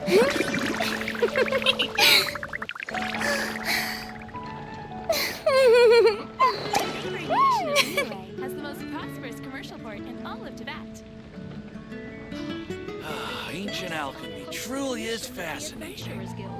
Has the most prosperous commercial port in all of Tibet. Ancient alchemy truly is fascinating. Adventurers Guild.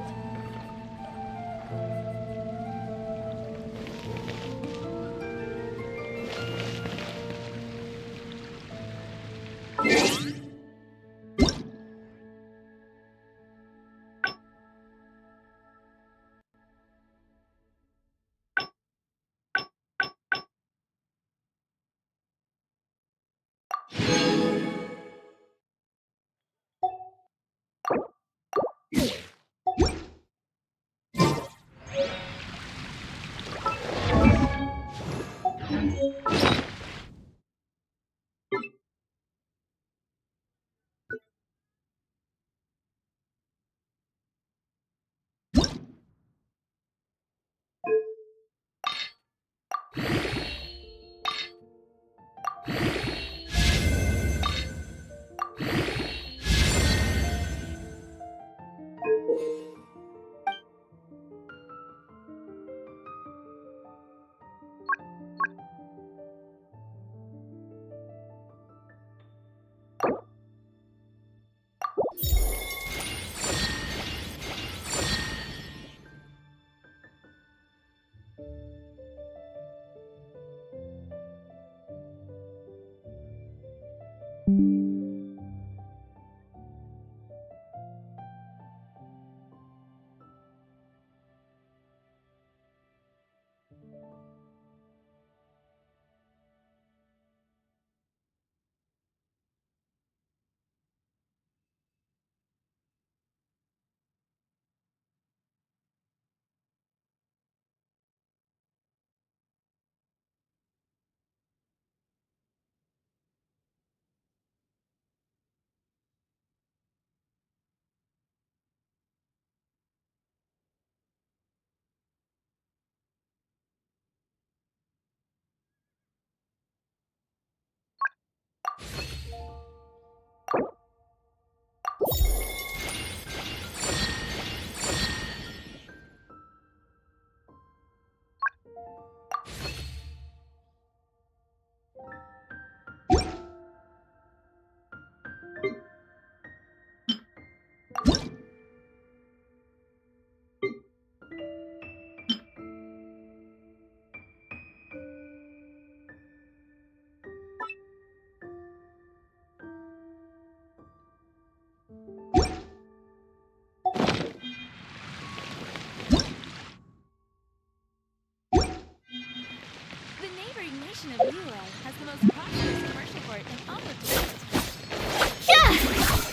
Of Lua has the most prosperous commercial port in all of Tibet.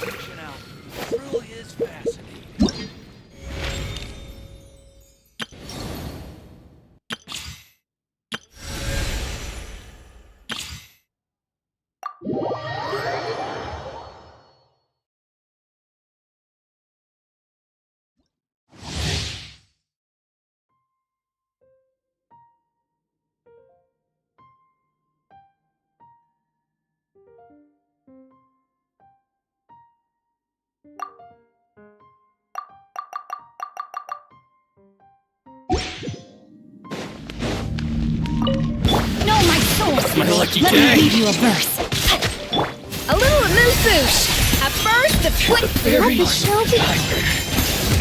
Ancient alchemy truly is fascinating. Know my source! My lucky Let day! me read you a verse. A little moose. At first, a quick Very Shelby.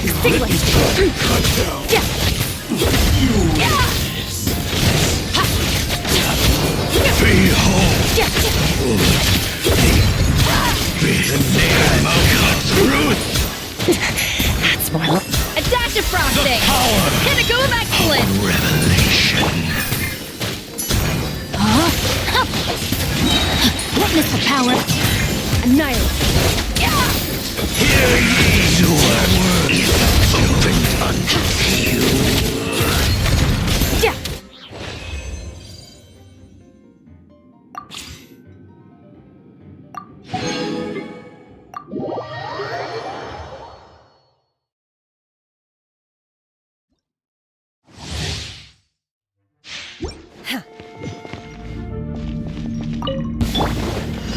Stingless. Yeah. Behold Yeah. the name of truth! That's more like a dash of frosting. Power Pinnacle of excellence. revelation. Witness the power. Annihilate. Hear ye your word opened unto you. Yeah.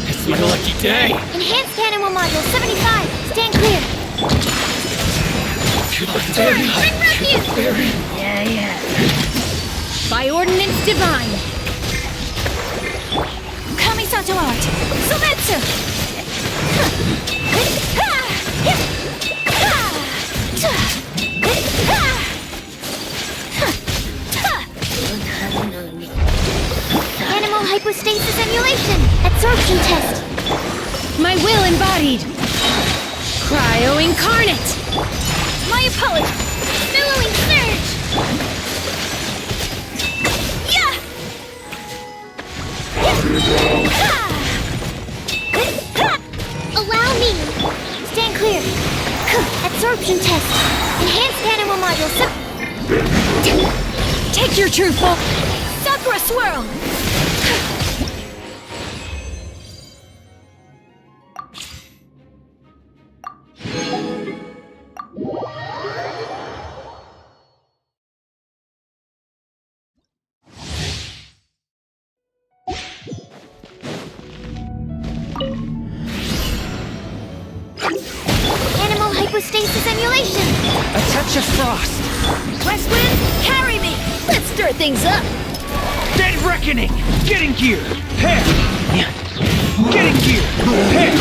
It's my lucky day! Enhanced cannon module 75. Stand clear. Bring refuge! Yeah. By ordinance divine. Kamisato art. Sumetsu! Animal hypostasis emulation. Absorption test. My will embodied. Cryo incarnate. My apologies. Billowing surge. Yeah. Allow me. Stand clear. Absorption test. Enhanced animal module. Take your true form. Sakura swirl. Animal hypostasis emulation. A touch of frost. West wind, carry me. Let's stir things up. Dead reckoning. Getting gear. Pair. Getting gear. Pair.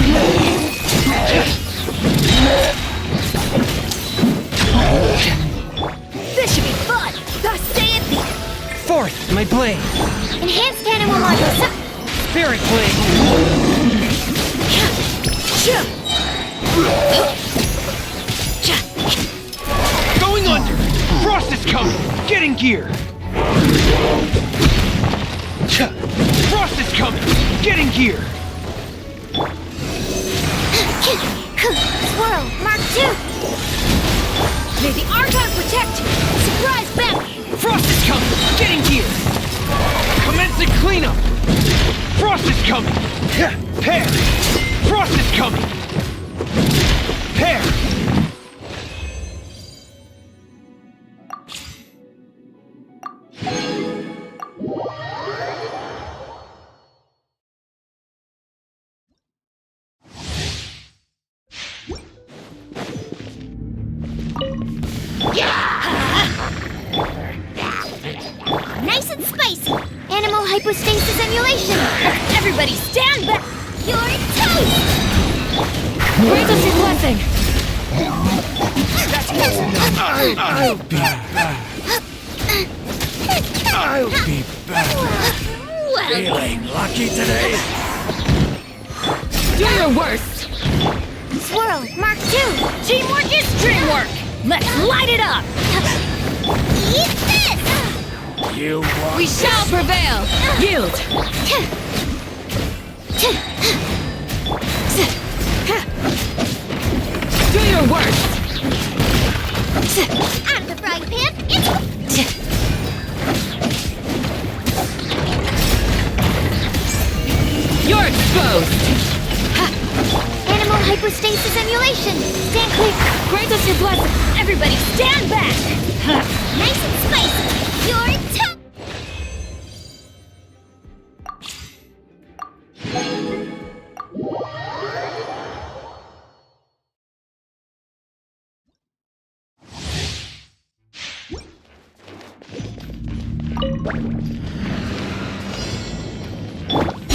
This should be fun. Thus saith the Fourth, my blade. Enhanced animal module. Spirit blade. Going under. Frost is coming. Getting gear. Frost is coming. Getting gear. Swirl. Mark 2. May the Arconte protect you. Surprise battle. Frost is coming. Getting gear. Commencing cleanup. Frost is coming. Pair. Frost is coming. Pair. Nice and spicy. Animal hypostasis emulation. Everybody stand back. You're toast. Grant us your blessing. I'll be back. I'll be back. Feeling lucky today? Do your worst. Swirl. Mark 2. Teamwork is dreamwork. Let's light it up. Eat this. You want We shall prevail. Yield. Do your worst. Out of the frying pan. It's You're exposed. animal hypostasis emulation. Stand clear. Grant us your blessing. Everybody stand back. Nice and spicy. You're toast.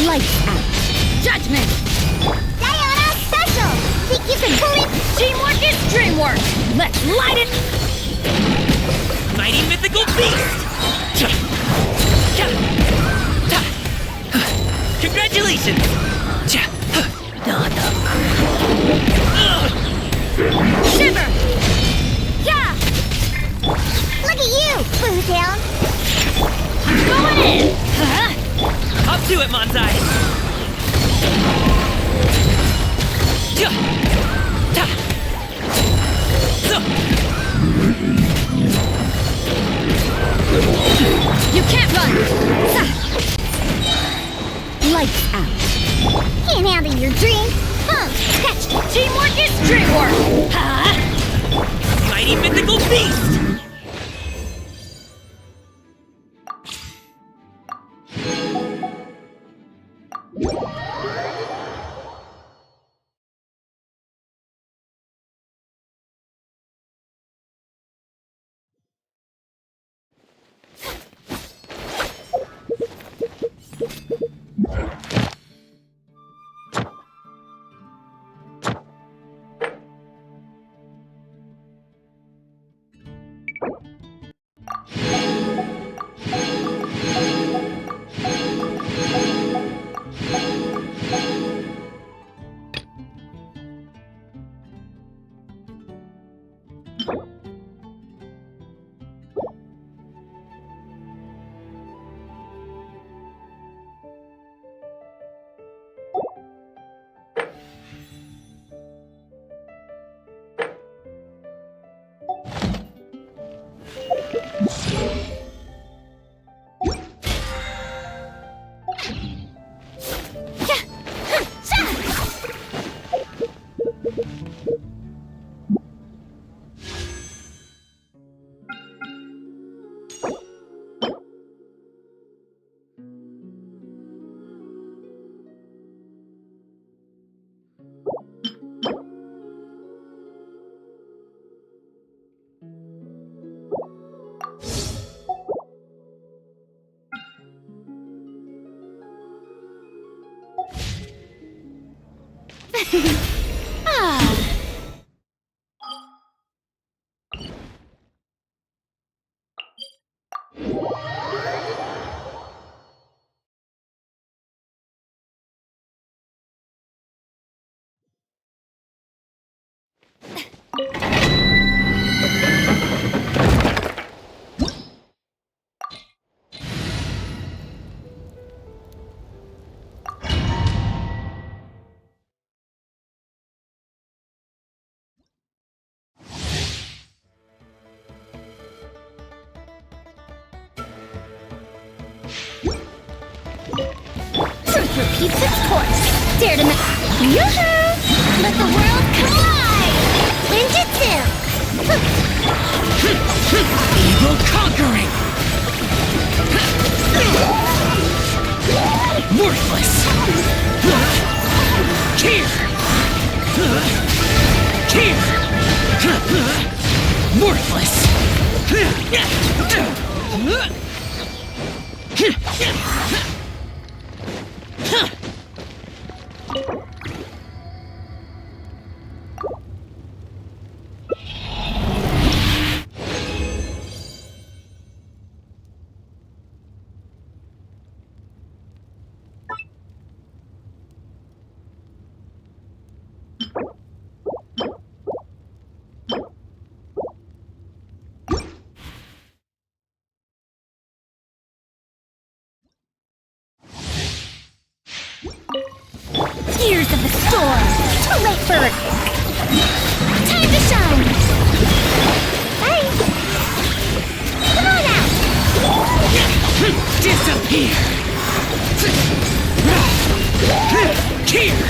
Lights out. Judgment. Diana special. Think you can pull it? Teamwork is dreamwork. Let's light it. mighty mythical beast! Congratulations! Shiver! Yeah! Look at you, Boo Down! Going in. Up to it, Manzai! You can't run. Lights out. Can't handle your dream. Catch. Teamwork is dreamwork. Mighty mythical beast! Repeats its course. Dare to Yoo-hoo! Let the world collide! Ninjutsu! Evil conquering! Worthless! Here! Here! Worthless! Gears of the storm! Too late for it! Time to shine! Hey! Come on out! Disappear! Here!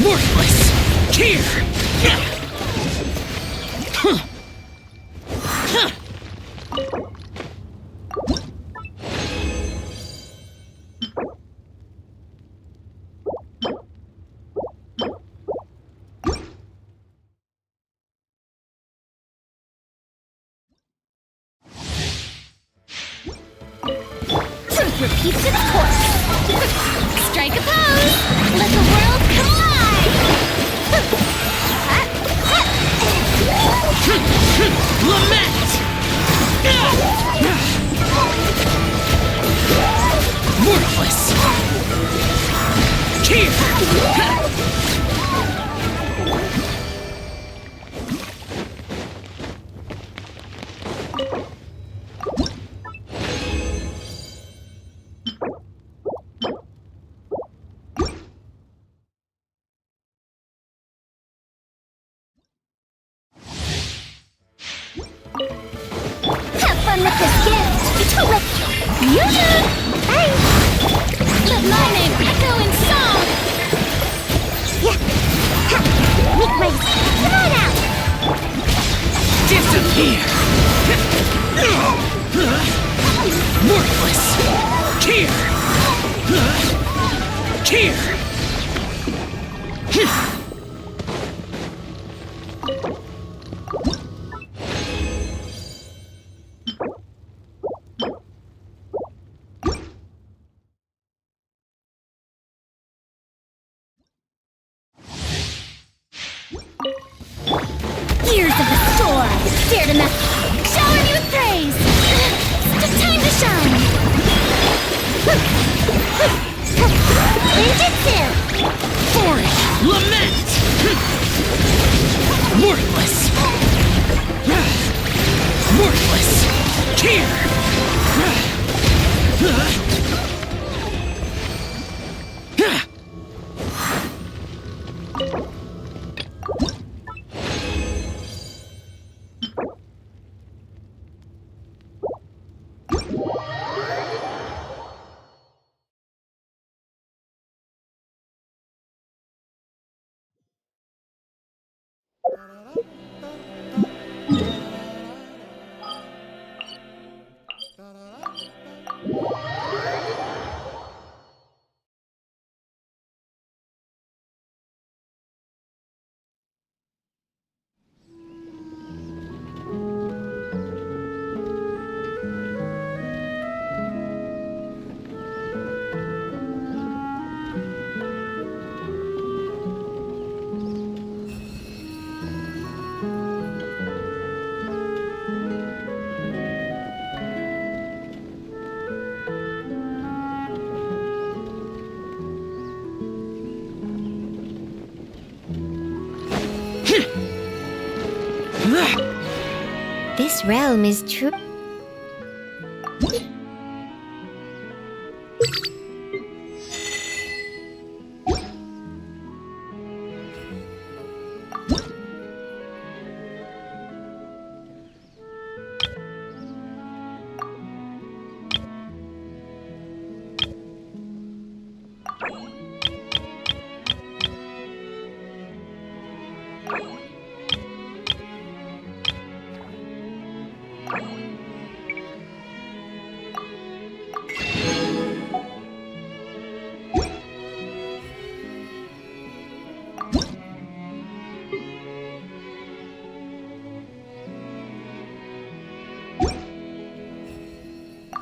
Worthless! Here! Repeats its course. Strike a pose. Let the world collide. Lament! Worthless! Here! With this gift, too late. Yoo-hoo! Hey! Let my name echo in song. Yeah. Ha. Meet race. Come on out. Disappear! Worthless! Here! Here! Gears of the storm, dare to mess. Showering you with praise. It's time to shine. Ninjutsu. Lament! Worthless! Worthless! Here! This realm is true.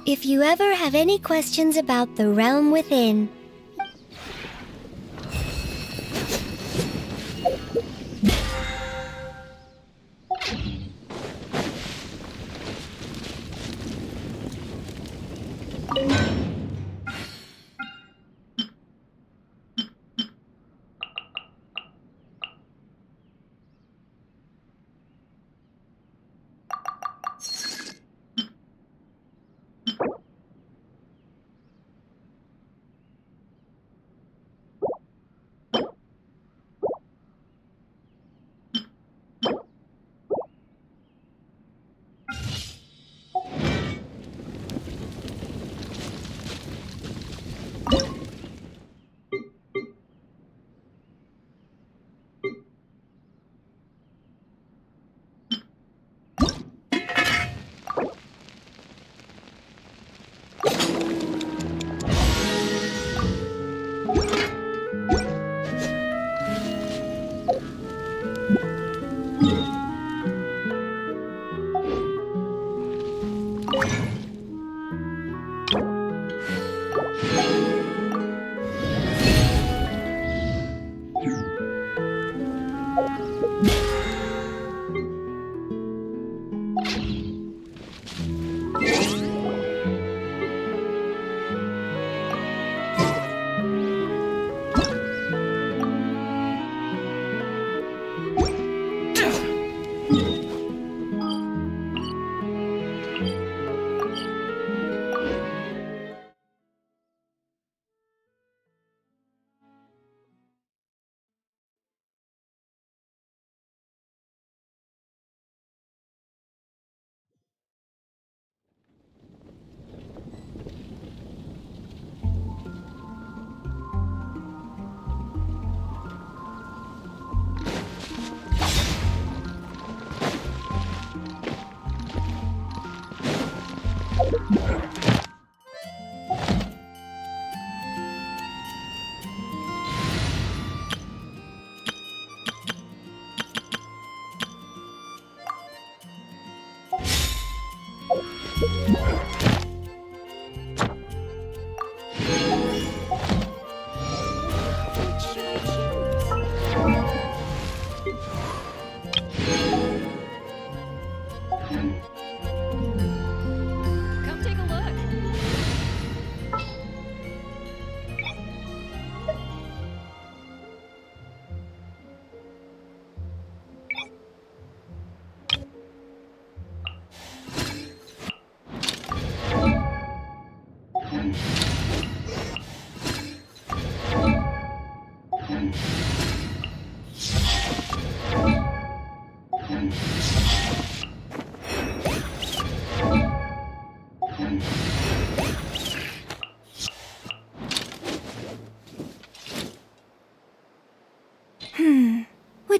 If you ever have any questions about the realm within,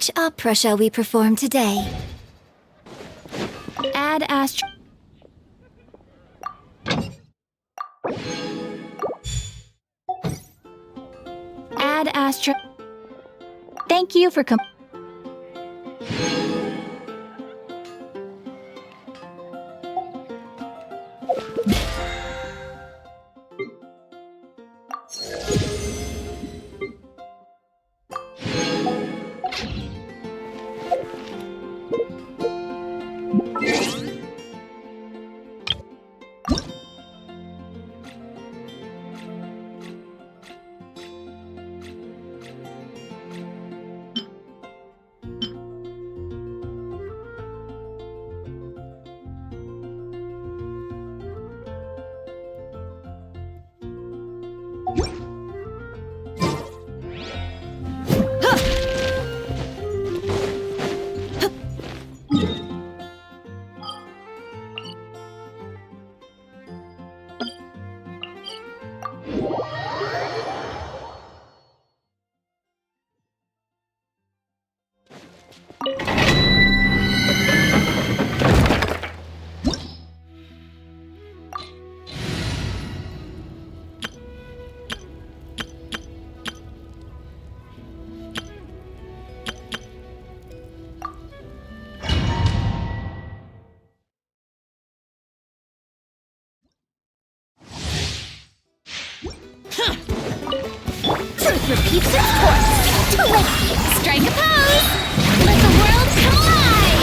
Which opera shall we perform today? Add astro. Add astro. Thank you for Truth repeats its course. Strike a pose. Let the world collide.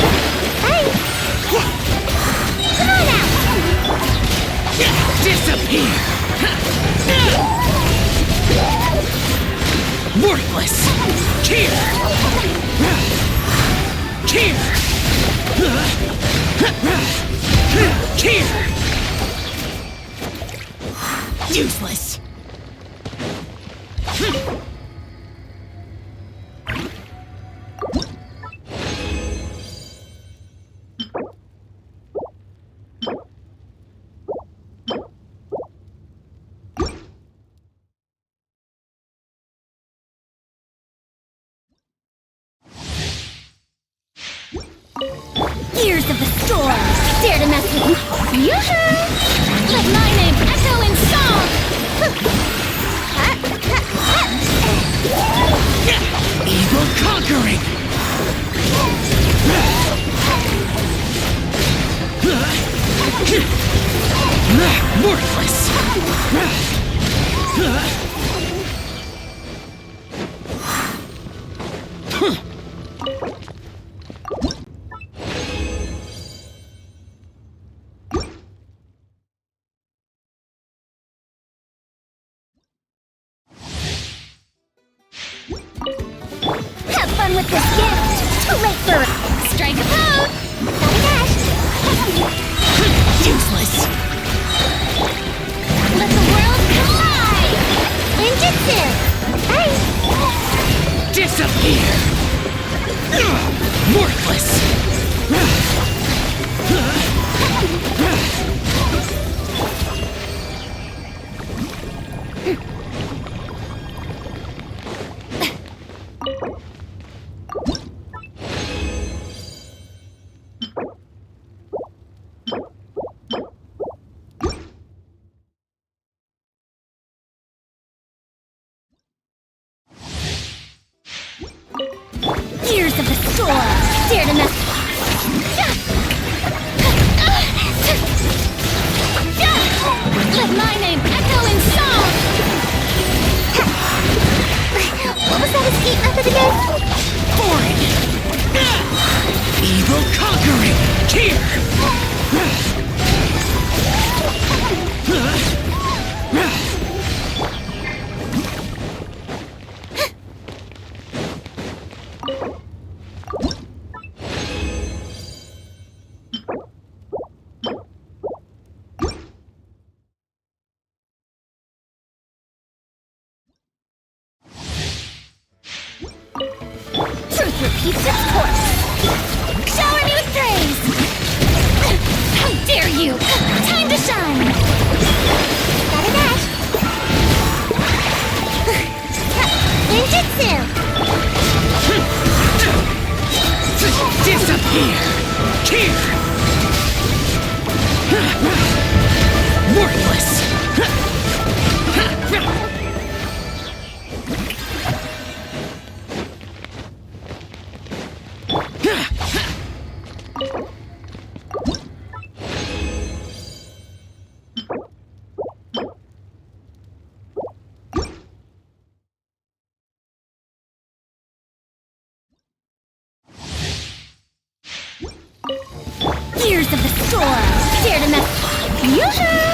Hey. Come on out. Disappear! Worthless! Here! Here! Here! Useless! Ears of the storm, dare to mess with me. Yoo-hoo! Let my name echo in song. Evil conquering! Worthless! Have fun with this gift. Too late for it. Strike a pose. Dash. Useless! Let the world collide. Ninjutsu. Hey. Disappear! Worthless! Ears of the storm, dare to mess. Let my name echo in song. What was that escape method again? Foreign! Evil conquering! Here! Truth repeats its course. Shower me with praise. How dare you! Time to shine. Gotta dash. Ninjutsu. Here! Worthless! Gears of the storm! Dare to mess... Yoo-hoo!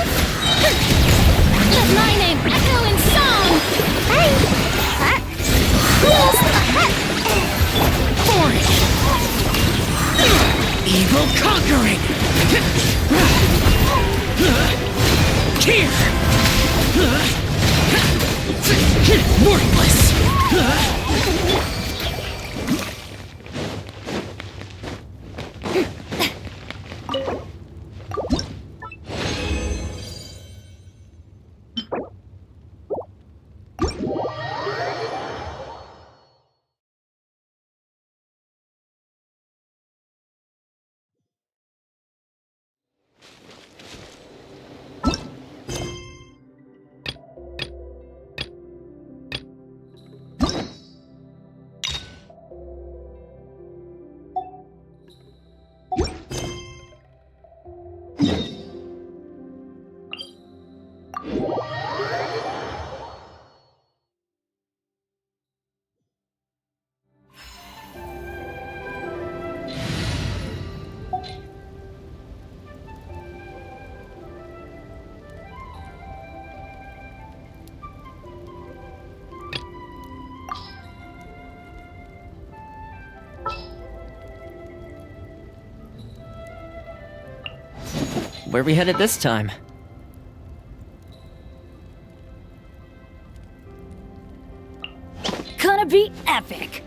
Let my name echo in song! Hey! Foreign! Evil conquering! Here! Worthless! Where are we headed this time? Gonna be epic!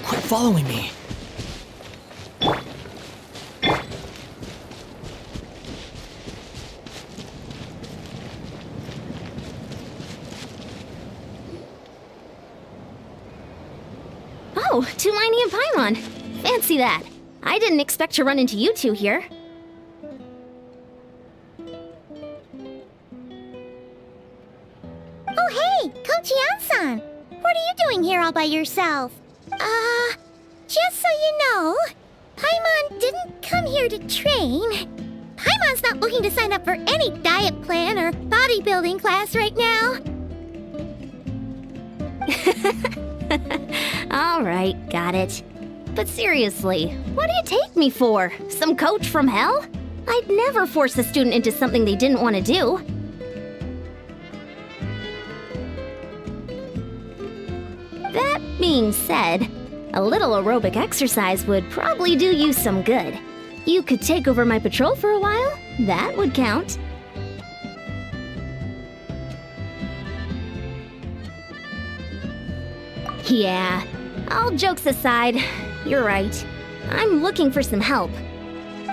Quit following me. Oh, Tulani and Paimon. Fancy that. I didn't expect to run into you two here. Oh hey, Coach Yan-san! What are you doing here all by yourself? Just so you know, Paimon didn't come here to train. Paimon's not looking to sign up for any diet plan or bodybuilding class right now. Alright, got it. But seriously, what do you take me for? Some coach from hell? I'd never force a student into something they didn't want to do. That being said, a little aerobic exercise would probably do you some good. You could take over my patrol for a while. That would count. Yeah, all jokes aside, you're right. I'm looking for some help.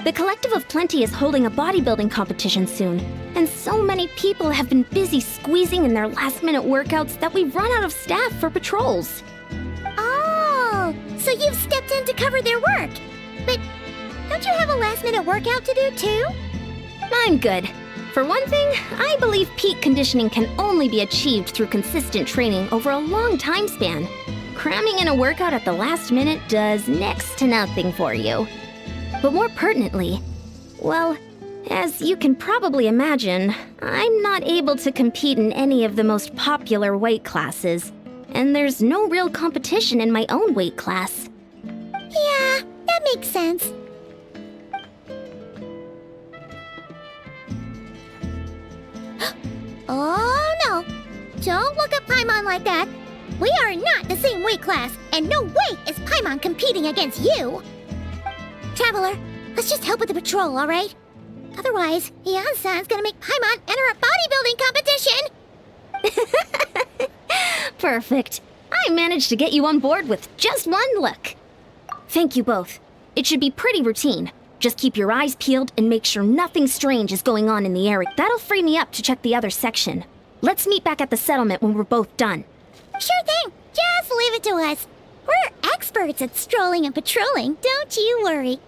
The Collective of Plenty is holding a bodybuilding competition soon, and so many people have been busy squeezing in their last-minute workouts that we've run out of staff for patrols. Oh, so you've stepped in to cover their work. But don't you have a last-minute workout to do too? I'm good. For one thing, I believe peak conditioning can only be achieved through consistent training over a long time span. cramming in a workout at the last minute does next to nothing for you. But more pertinently, well, as you can probably imagine, I'm not able to compete in any of the most popular weight classes, and there's no real competition in my own weight class. Yeah, that makes sense. Oh no! Don't look at Paimon like that. We are not the same weight class, and no way is Paimon competing against you! Traveler, let's just help with the patrol, alright? Otherwise, Yan-san's gonna make Paimon enter a bodybuilding competition! Perfect. I managed to get you on board with just one look. Thank you both. It should be pretty routine. Just keep your eyes peeled and make sure nothing strange is going on in the area. That'll free me up to check the other section. Let's meet back at the settlement when we're both done. Sure thing. Just leave it to us. We're experts at strolling and patrolling, don't you worry.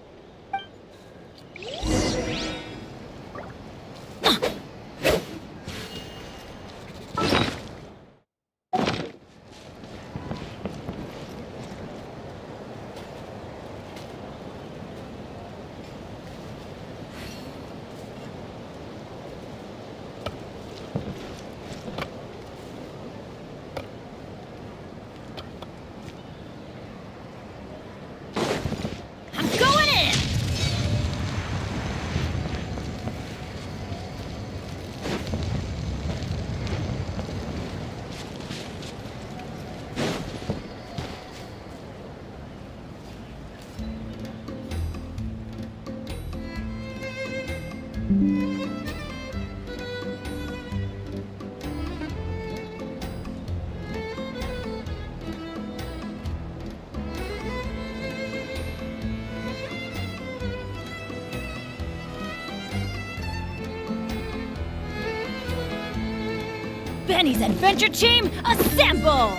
Benny's Adventure Team, assemble!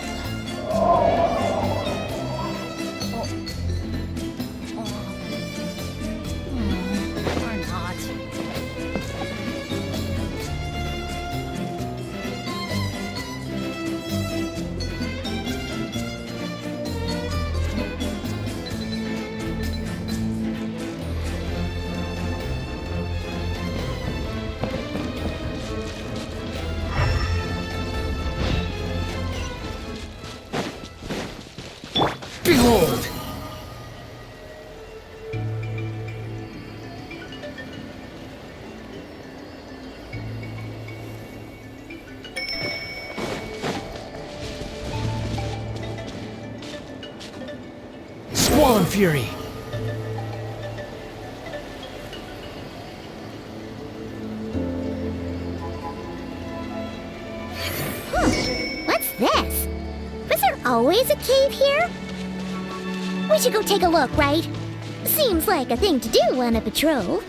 Or not. Behold! Squall and Fury! What's this? Was there always a cave here? We should go take a look, right? Seems like a thing to do on a patrol.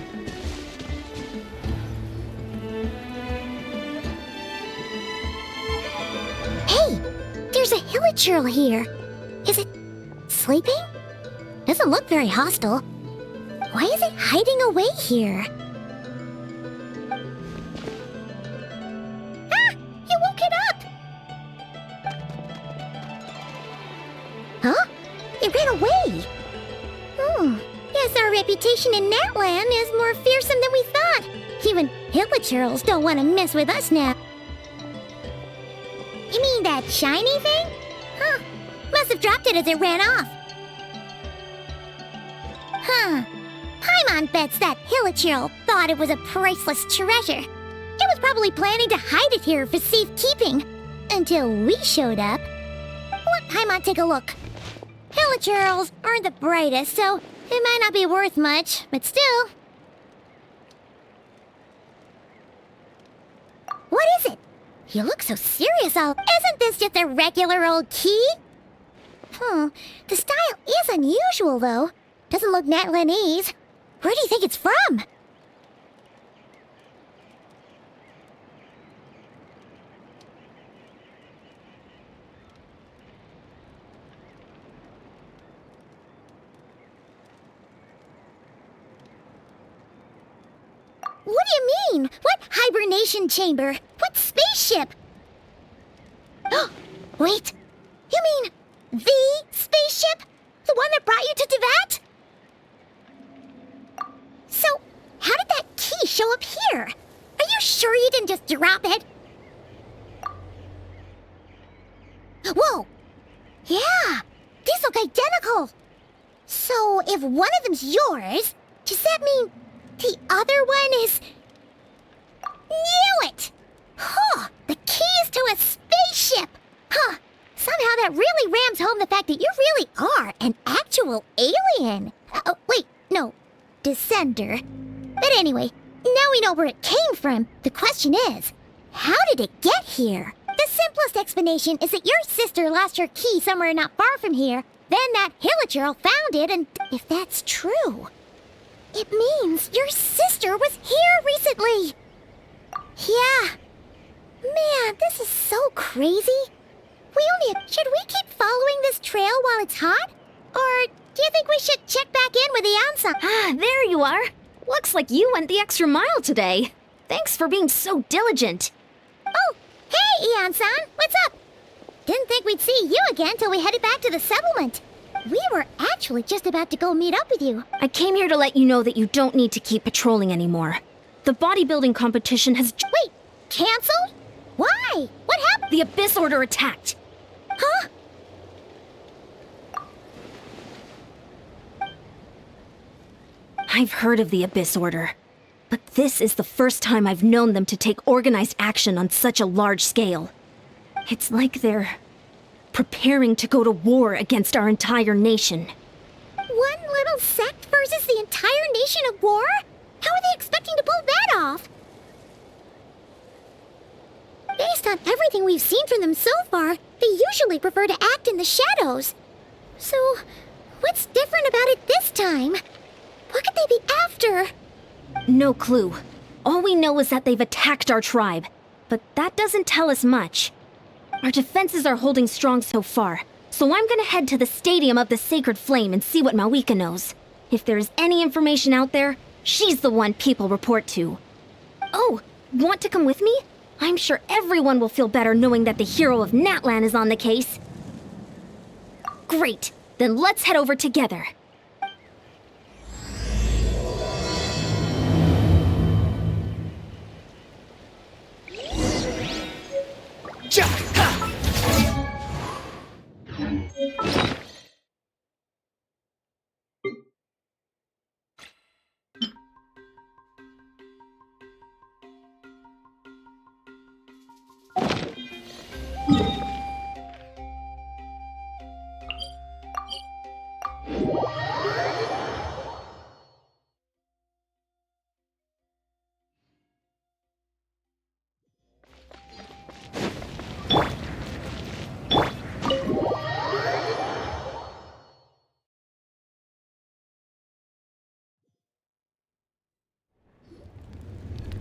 Hey, there's a hilichurl here. Is it sleeping? Doesn't look very hostile. Why is it hiding away here? Ah! You woke it up! Huh? It ran away! Guess our reputation in that land is more fearsome than we thought. Even hilichurls don't want to mess with us now. You mean that shiny thing? Huh. Must have dropped it as it ran off. Huh. Paimon bets that hilichurl thought it was a priceless treasure. It was probably planning to hide it here for safekeeping. Until we showed up. Let Paimon take a look. Hilichurls aren't the brightest, so it might not be worth much, but still. What is it? You look so serious, Isn't this just a regular old key? The style is unusual, though. Doesn't look Natlanese. Where do you think it's from? What do you mean? What hibernation chamber? What spaceship? Wait, you mean The spaceship? The one that brought you to Tibet? So, how did that key show up here? Are you sure you didn't just drop it? Whoa! Yeah! These look identical! So, if one of them's yours, does that mean the other one is... Knew it! Huh! The keys to a spaceship! Huh! Somehow that really rams home the fact that you really are an actual alien! Oh, wait, no. Descender. But anyway, now we know where it came from. The question is, how did it get here? The simplest explanation is that your sister lost her key somewhere not far from here. Then that Hilichurl found it, and if that's true, it means your sister was here recently. Yeah. Man, this is so crazy. Should we keep following this trail while it's hot? Or do you think we should check back in with the Ansa? Ah, there you are. Looks like you went the extra mile today. Thanks for being so diligent. Oh, hey, Ian-san, what's up? Didn't think we'd see you again till we headed back to the settlement. We were actually just about to go meet up with you. I came here to let you know that you don't need to keep patrolling anymore. The bodybuilding competition has... Wait, canceled? Why? What happened? The Abyss Order attacked. Huh? I've heard of the Abyss Order, but this is the first time I've known them to take organized action on such a large scale. It's like they're preparing to go to war against our entire nation. One little sect versus the entire nation of war? How are they expecting to pull that off? Based on everything we've seen from them so far, they usually prefer to act in the shadows. So, what's different about it this time? What could they be after? No clue. All we know is that they've attacked our tribe, but that doesn't tell us much. Our defenses are holding strong so far, so I'm gonna head to the Stadium of the Sacred Flame and see what Mawika knows. If there's any information out there, she's the one people report to. Oh, want to come with me? I'm sure everyone will feel better knowing that the hero of Natlan is on the case. Great, then let's head over together.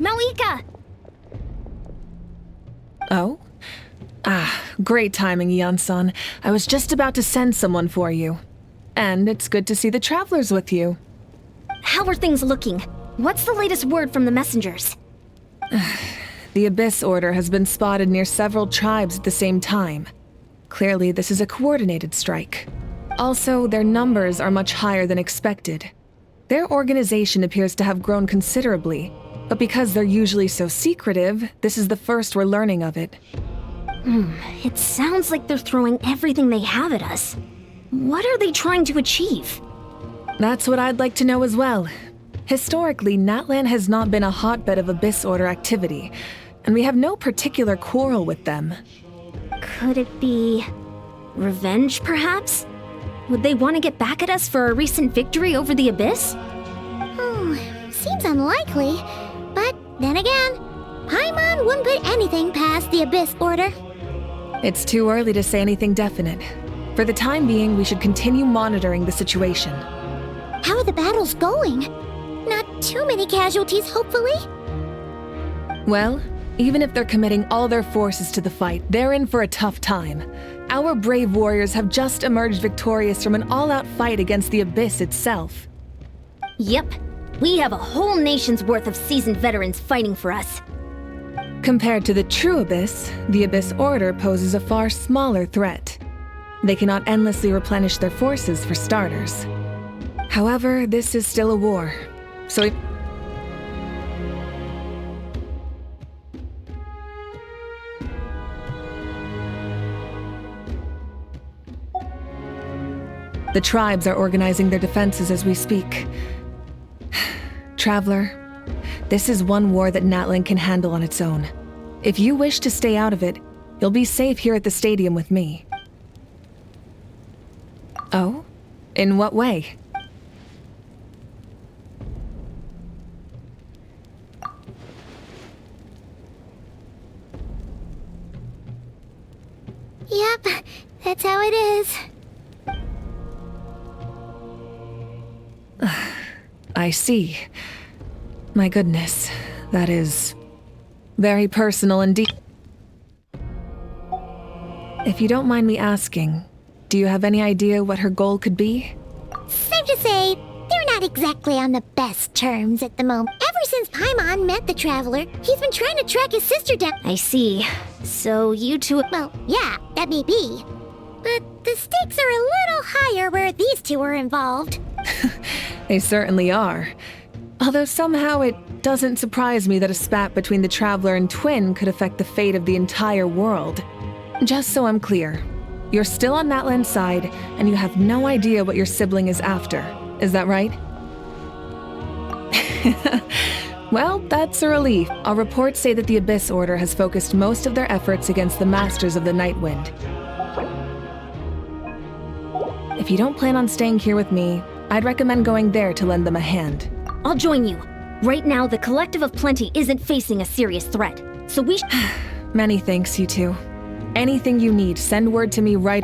Mawika! Oh? Ah, great timing, Ian-san. I was just about to send someone for you. And it's good to see the travelers with you. How are things looking? What's the latest word from the messengers? The Abyss Order has been spotted near several tribes at the same time. Clearly, this is a coordinated strike. Also, their numbers are much higher than expected. Their organization appears to have grown considerably, but because they're usually so secretive, this is the first we're learning of it. It sounds like they're throwing everything they have at us. What are they trying to achieve? That's what I'd like to know as well. Historically, Natlan has not been a hotbed of Abyss Order activity, and we have no particular quarrel with them. Could it be... revenge, perhaps? Would they want to get back at us for a recent victory over the Abyss? Seems unlikely. But then again, Paimon wouldn't put anything past the Abyss Order. It's too early to say anything definite. For the time being, we should continue monitoring the situation. How are the battles going? Not too many casualties, hopefully? Well, even if they're committing all their forces to the fight, they're in for a tough time. Our brave warriors have just emerged victorious from an all-out fight against the Abyss itself. Yep. We have a whole nation's worth of seasoned veterans fighting for us. Compared to the true Abyss, the Abyss Order poses a far smaller threat. They cannot endlessly replenish their forces for starters. However, this is still a war, so if the tribes are organizing their defenses as we speak. Traveler, this is one war that Natlan can handle on its own. If you wish to stay out of it, you'll be safe here at the stadium with me. Oh? In what way? Yep, that's how it is. I see. My goodness, that is very personal indeed. If you don't mind me asking, do you have any idea what her goal could be? Safe to say, they're not exactly on the best terms at the moment. Ever since Paimon met the Traveler, he's been trying to track his sister down. I see. So you two... Well, yeah, that may be. But the stakes are a little higher where these two are involved. They certainly are. Although somehow it doesn't surprise me that a spat between the Traveler and Twin could affect the fate of the entire world. Just so I'm clear, you're still on Natlan's side, and you have no idea what your sibling is after. Is that right? Well, that's a relief. Our reports say that the Abyss Order has focused most of their efforts against the Masters of the Nightwind. If you don't plan on staying here with me, I'd recommend going there to lend them a hand. I'll join you. Right now, the Collective of Plenty isn't facing a serious threat, so we Many thanks, you two. Anything you need, send word to me right...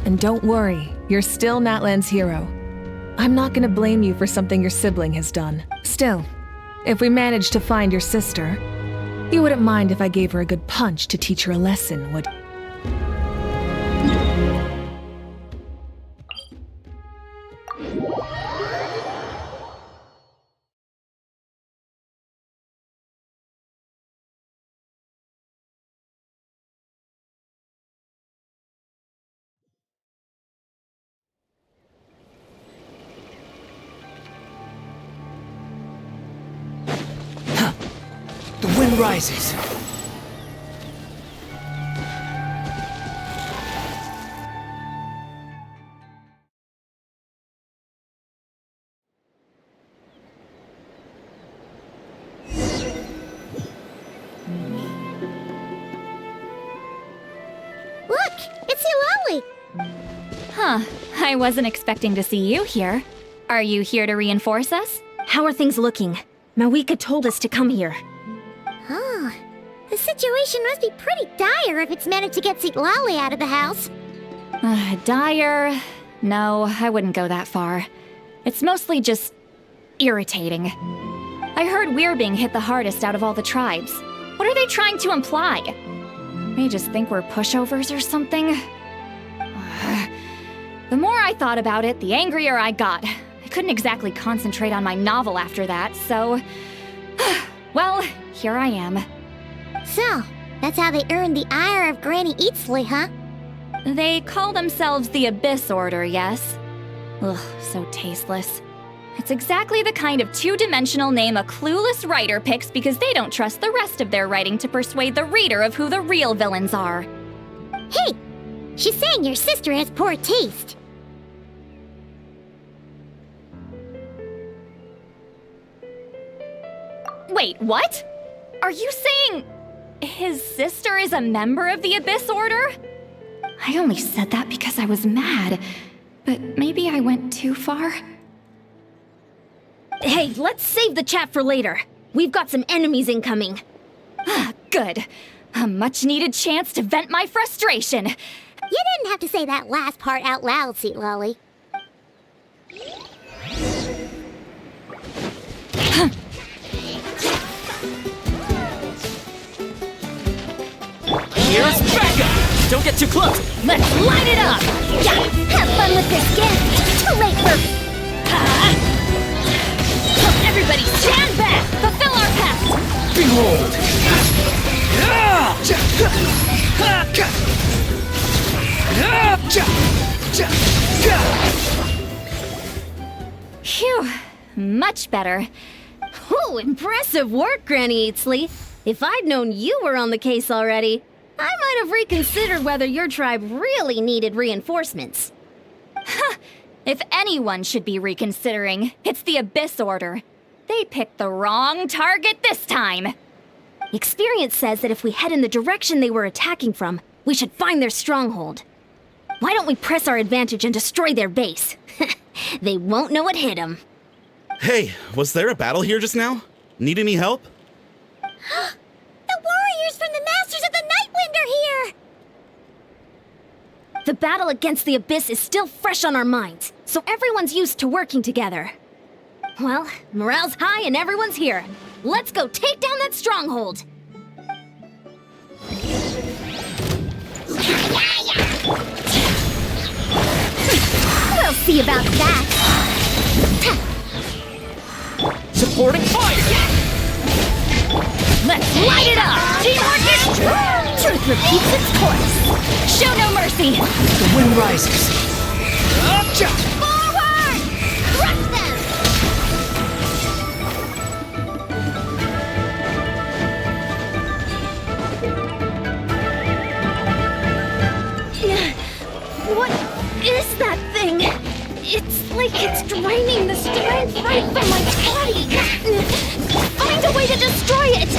And don't worry, you're still Natlan's hero. I'm not gonna blame you for something your sibling has done. Still, if we manage to find your sister, you wouldn't mind if I gave her a good punch to teach her a lesson, would you? The wind rises. Look, it's Eulalie! Huh. I wasn't expecting to see you here. Are you here to reinforce us? How are things looking? Mawika told us to come here. Oh, the situation must be pretty dire if it's managed to get Eulalie out of the house. Dire? No, I wouldn't go that far. It's mostly just irritating. I heard we're being hit the hardest out of all the tribes. What are they trying to imply? They just think we're pushovers or something? The more I thought about it, the angrier I got. I couldn't exactly concentrate on my novel after that, so... Well, here I am. So, that's how they earned the ire of Granny Eatsley, huh? They call themselves the Abyss Order, yes? Ugh, so tasteless. It's exactly the kind of two-dimensional name a clueless writer picks because they don't trust the rest of their writing to persuade the reader of who the real villains are. Hey! She's saying your sister has poor taste. Wait, what? Are you saying his sister is a member of the Abyss Order? I only said that because I was mad, but maybe I went too far. Hey, let's save the chat for later. We've got some enemies incoming. Good. A much-needed chance to vent my frustration. You didn't have to say that last part out loud, Eulalie. Here's backup! Don't get too close! Let's light it up! Yeah, have fun with this gift! Too late for... Everybody stand back! Fulfill our pact! Behold! much better. Ooh, impressive work, Granny Eatsley. If I'd known you were on the case already, I might have reconsidered whether your tribe really needed reinforcements. If anyone should be reconsidering, it's the Abyss Order. They picked the wrong target this time. Experience says that if we head in the direction they were attacking from, we should find their stronghold. Why don't we press our advantage and destroy their base? They won't know what hit them. Hey, was there a battle here just now? Need any help? The warriors from the Masters of the Nightwind are here! The battle against the Abyss is still fresh on our minds, so everyone's used to working together. Well, morale's high and everyone's here. Let's go take down that stronghold! We'll see about that. Supporting fire! Let's light it up! Teamwork is strong! Truth repeats its course. Show no mercy! The wind rises. Gotcha! Forward! Crush them! What is that thing? It's like it's draining the strength right from my body. Find a way to destroy it!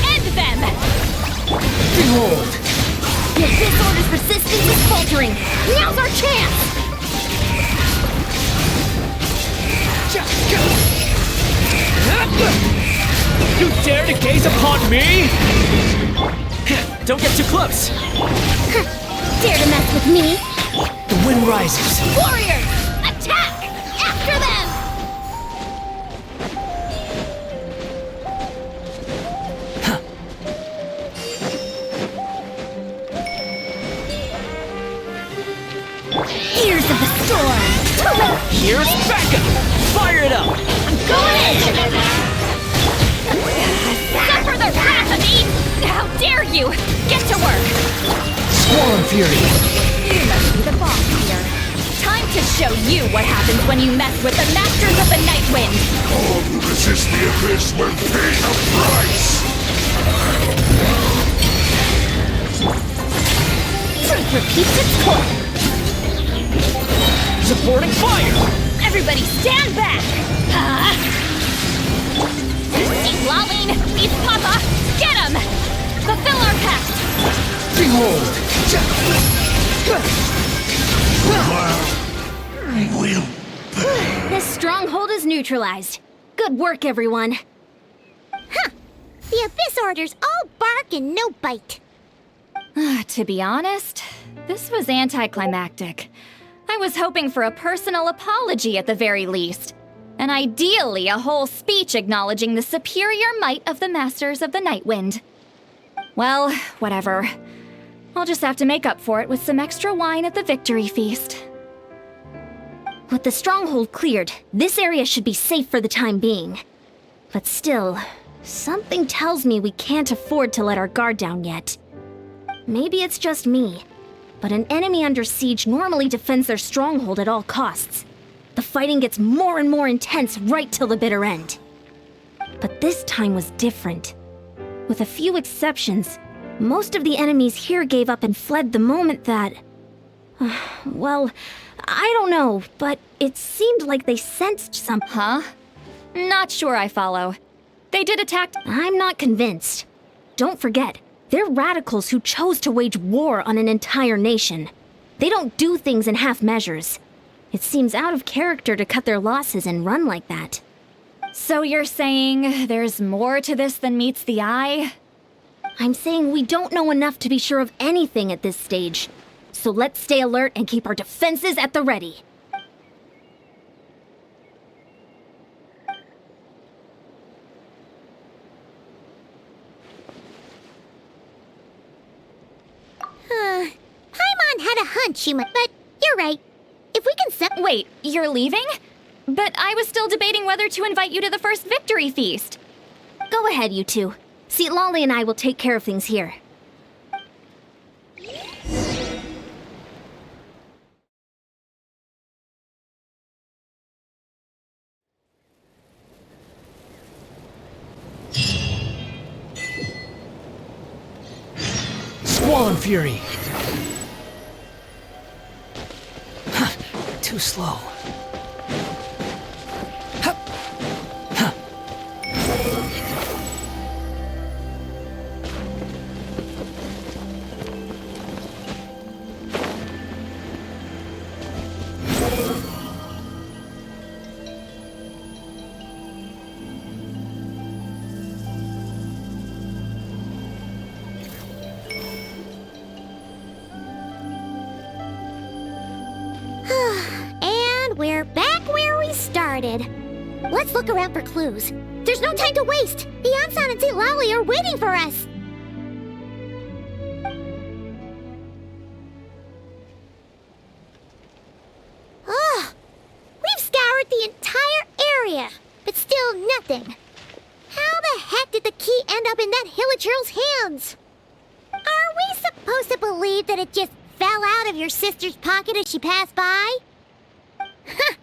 End them! Behold! The Abyss Order's resistance is faltering. Now's our chance! You dare to gaze upon me? Don't get too close! Dare to mess with me? The wind rises. Warriors! Attack! After them! Ears of the storm! Here's backup! Fire it up! Going in! Suffer the wrath of Eden! How dare you! Get to work! Squall Fury. You must be the boss here. Time to show you what happens when you mess with the Masters of the Nightwind! All who resist the Abyss will pay the price! Truth repeats its course. Supporting fire! Everybody stand back! Eat Laline! Eat Papa! Get him! Fulfill our pact! Behold! Will This stronghold is neutralized. Good work, everyone. The Abyss Order's all bark and no bite. To be honest, this was anticlimactic. I was hoping for a personal apology at the very least. And ideally a whole speech acknowledging the superior might of the Masters of the Nightwind. Well, whatever. I'll just have to make up for it with some extra wine at the victory feast. With the stronghold cleared, this area should be safe for the time being. But still, something tells me we can't afford to let our guard down yet. Maybe it's just me, but an enemy under siege normally defends their stronghold at all costs. The fighting gets more and more intense right till the bitter end. But this time was different. With a few exceptions, most of the enemies here gave up and fled the moment that... well, I don't know, but it seemed like they sensed something. Huh? Not sure I follow. They did attack... I'm not convinced. Don't forget, they're radicals who chose to wage war on an entire nation. They don't do things in half measures. It seems out of character to cut their losses and run like that. So you're saying there's more to this than meets the eye? I'm saying we don't know enough to be sure of anything at this stage. So let's stay alert and keep our defenses at the ready. Paimon had a hunch you might, but you're right. If we can set... Wait, you're leaving? But I was still debating whether to invite you to the first victory feast. Go ahead, you two. See, Lolly and I will take care of things here. Squall and Fury. Too slow. And we're back where we started. Let's look around for clues. There's no time to waste. The Ansan and St. Lowly are waiting for us. Ugh. We've scoured the entire area, but still nothing. How the heck did the key end up in that Hilichurl's hands? Are we supposed to believe that it just fell out of your sister's pocket as she passed by? Huh.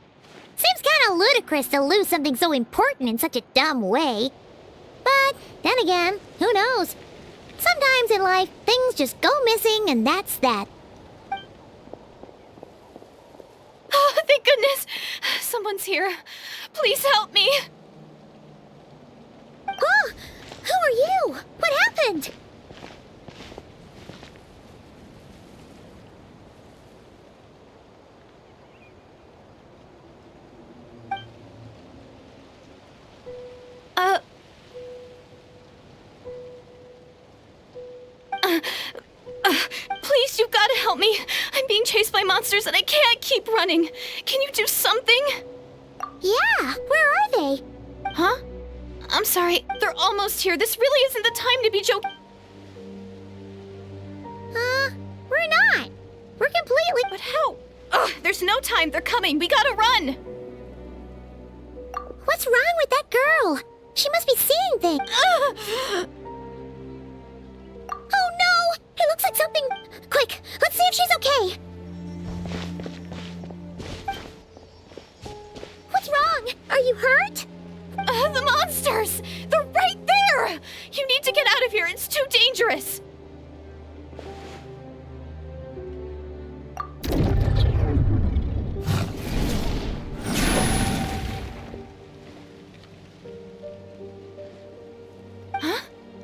Seems kind of ludicrous to lose something so important in such a dumb way. But then again, who knows? Sometimes in life, things just go missing and that's that. Oh, thank goodness! Someone's here. Please help me. Oh, who are you? What happened? Please, you've got to help me. I'm being chased by monsters and I can't keep running. Can you do something? Yeah, where are they? Huh? I'm sorry, they're almost here. This really isn't the time to be joking. We're not. We're completely... But how? Ugh, there's no time. They're coming. We gotta run. What's wrong with that girl? She must be seeing things. Oh no! It looks like something... Quick, let's see if she's okay. What's wrong? Are you hurt? The monsters! They're right there! You need to get out of here. It's too dangerous. Huh?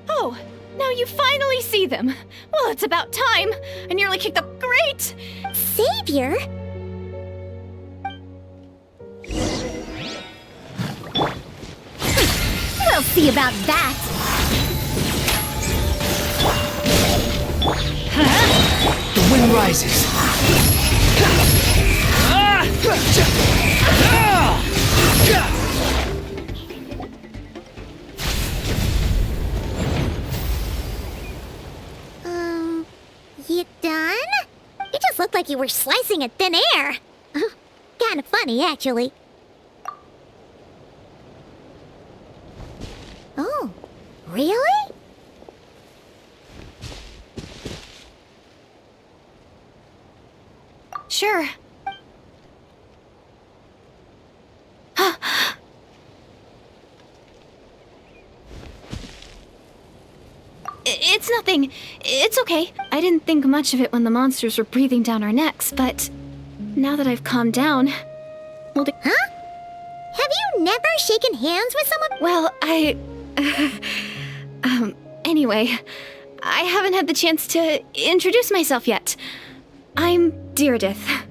Oh, now you finally see them. Well, it's about time. I nearly kicked the... Great! Savior? We'll see about that. The wind rises. You done? It just looked like you were slicing at thin air. Kinda funny, actually. Oh, really? Sure. It's nothing. It's okay. I didn't think much of it when the monsters were breathing down our necks, but now that I've calmed down... Huh? Have you never shaken hands with someone? Well, anyway, I haven't had the chance to introduce myself yet. I'm Deirdith.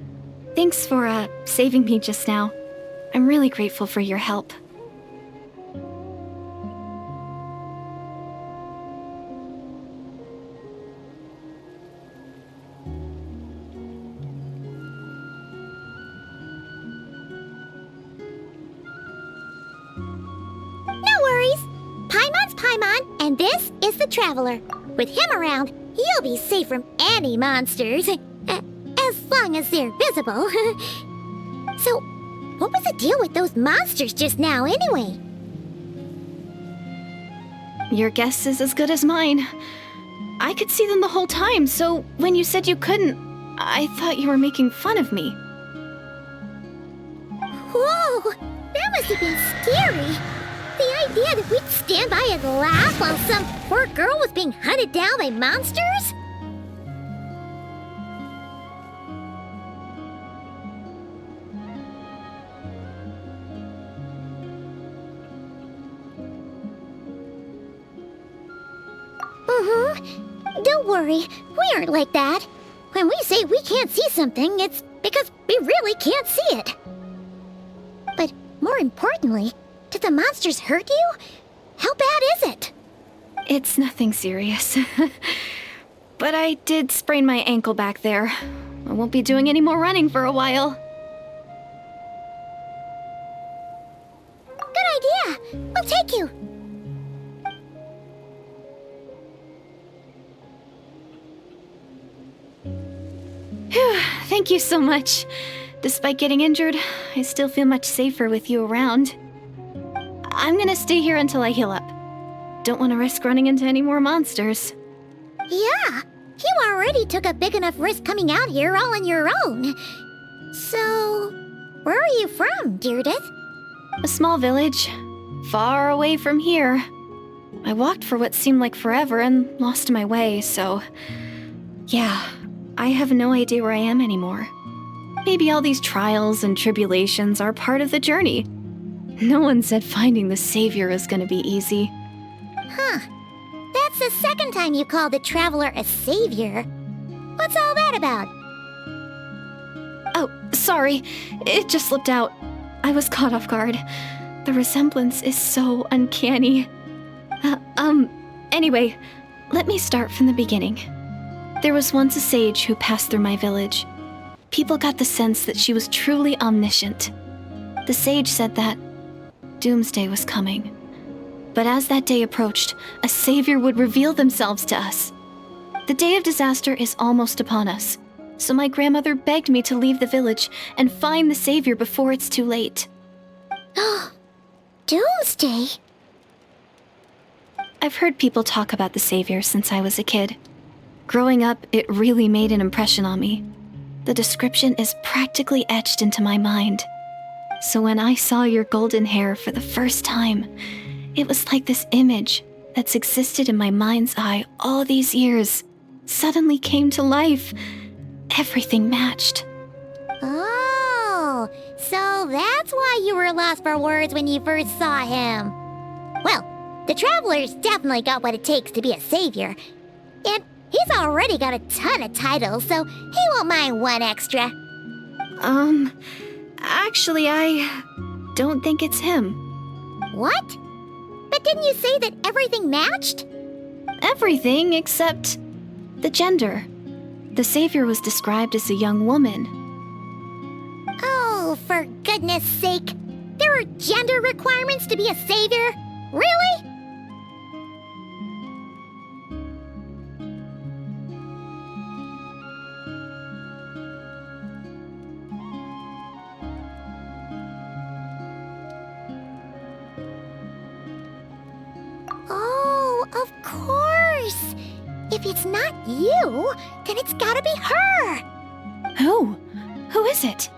Thanks for, saving me just now. I'm really grateful for your help. No worries. Paimon's Paimon, and this is the Traveler. With him around, you'll be safe from any monsters. As long as they're visible. So, what was the deal with those monsters just now, anyway? Your guess is as good as mine. I could see them the whole time, so when you said you couldn't, I thought you were making fun of me. Whoa! That must have been scary. The idea that we'd stand by and laugh while some poor girl was being hunted down by monsters? Mm-hmm. Don't worry, we aren't like that. When we say we can't see something, it's because we really can't see it. But more importantly, did the monsters hurt you? How bad is it? It's nothing serious. But I did sprain my ankle back there. I won't be doing any more running for a while. Good idea. We'll take you. Phew, thank you so much. Despite getting injured, I still feel much safer with you around. I'm gonna stay here until I heal up. Don't want to risk running into any more monsters. Yeah, you already took a big enough risk coming out here all on your own. So, where are you from, Deirdith? A small village, far away from here. I walked for what seemed like forever and lost my way, so... yeah, I have no idea where I am anymore. Maybe all these trials and tribulations are part of the journey. No one said finding the Savior is gonna be easy. Huh. That's the second time you called the Traveler a savior. What's all that about? Oh, sorry. It just slipped out. I was caught off guard. The resemblance is so uncanny. Anyway, let me start from the beginning. There was once a sage who passed through my village. People got the sense that she was truly omniscient. The sage said that doomsday was coming. But as that day approached, a savior would reveal themselves to us. The day of disaster is almost upon us, so my grandmother begged me to leave the village and find the savior before it's too late. Doomsday? I've heard people talk about the savior since I was a kid. Growing up, it really made an impression on me. The description is practically etched into my mind. So when I saw your golden hair for the first time, it was like this image that's existed in my mind's eye all these years suddenly came to life. Everything matched. Oh, so that's why you were lost for words when you first saw him. Well, the Traveler's definitely got what it takes to be a savior. And he's already got a ton of titles, so he won't mind one extra. Actually, I don't think it's him. What? But didn't you say that everything matched? Everything except the gender. The savior was described as a young woman. Oh, for goodness sake. There are gender requirements to be a savior? Really? Oh, of course. If it's not you, then it's gotta be her. Who? Who is it?